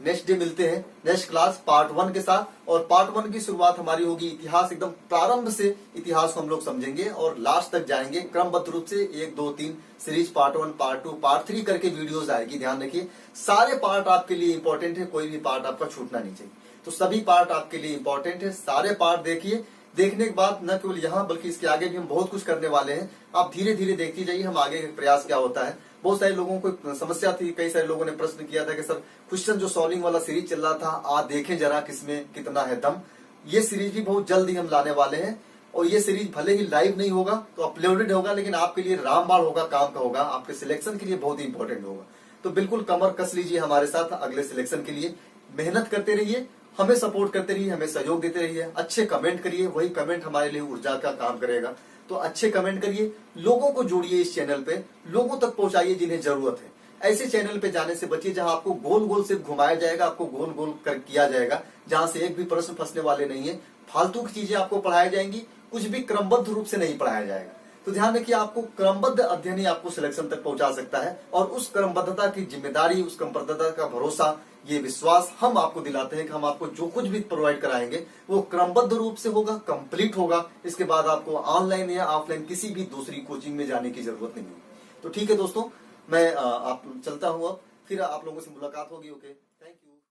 नेक्स्ट डे, मिलते हैं नेक्स्ट क्लास पार्ट 1 के साथ। और पार्ट 1 की शुरुआत हमारी होगी इतिहास, एकदम प्रारंभ से इतिहास को हम लोग समझेंगे और लास्ट तक जाएंगे क्रमबद्ध रूप से। 1, 2, 3 सीरीज पार्ट 1, पार्ट 2, पार्ट 3 करके वीडियोस आएगी, ध्यान रखिए। सारे पार्ट आपके लिए इंपॉर्टेंट है, कोई भी पार्ट आपका छूटना नहीं चाहिए। तो सभी पार्ट आपके लिए इंपॉर्टेंट है, सारे पार्ट देखिए। देखने के बाद न केवल यहाँ बल्कि इसके आगे भी हम बहुत कुछ करने वाले हैं। आप धीरे धीरे देखती जाइए हम आगे का प्रयास क्या होता है। बहुत सारे लोगों को समस्या थी, कई सारे लोगों ने प्रश्न किया था कि सर क्वेश्चन जो सॉल्विंग वाला सीरीज चल रहा था, आप देखें जरा किसमें कितना है दम। ये सीरीज भी बहुत जल्द ही हम लाने वाले हैं, और ये सीरीज भले ही लाइव नहीं होगा तो अपलोडेड होगा, लेकिन आपके लिए रामबाण होगा, काम का होगा, आपके सिलेक्शन के लिए बहुत ही इंपॉर्टेंट होगा। तो बिल्कुल कमर कस लीजिए हमारे साथ अगले सिलेक्शन के लिए। मेहनत करते रहिए, हमें सपोर्ट करते रहिए, हमें सहयोग देते रहिए, अच्छे कमेंट करिए, वही कमेंट हमारे लिए ऊर्जा का काम करेगा। तो अच्छे कमेंट करिए, लोगों को जोड़िए इस चैनल पे, लोगों तक पहुंचाइए जिन्हें जरूरत है। ऐसे चैनल पे जाने से बचिए जहां आपको गोल गोल सिर्फ घुमाया जाएगा, आपको गोल गोल कर किया जाएगा, जहां से एक भी प्रश्न फंसने वाले नहीं है। फालतू की चीजें आपको पढ़ाई जाएंगी, कुछ भी क्रमबद्ध रूप से नहीं पढ़ाया जाएगा। तो ध्यान रखिए, आपको क्रमबद्ध अध्ययन ही आपको सिलेक्शन तक पहुंचा सकता है, और उस क्रमबद्धता की जिम्मेदारी, उस क्रमबद्धता का भरोसा, ये विश्वास हम आपको दिलाते हैं कि हम आपको जो कुछ भी प्रोवाइड कराएंगे वो क्रमबद्ध रूप से होगा, कंप्लीट होगा। इसके बाद आपको ऑनलाइन या ऑफलाइन किसी भी दूसरी कोचिंग में जाने की जरूरत नहीं होगी। तो ठीक है दोस्तों, मैं आप चलता हूँ, अब फिर आप लोगों से मुलाकात होगी। ओके।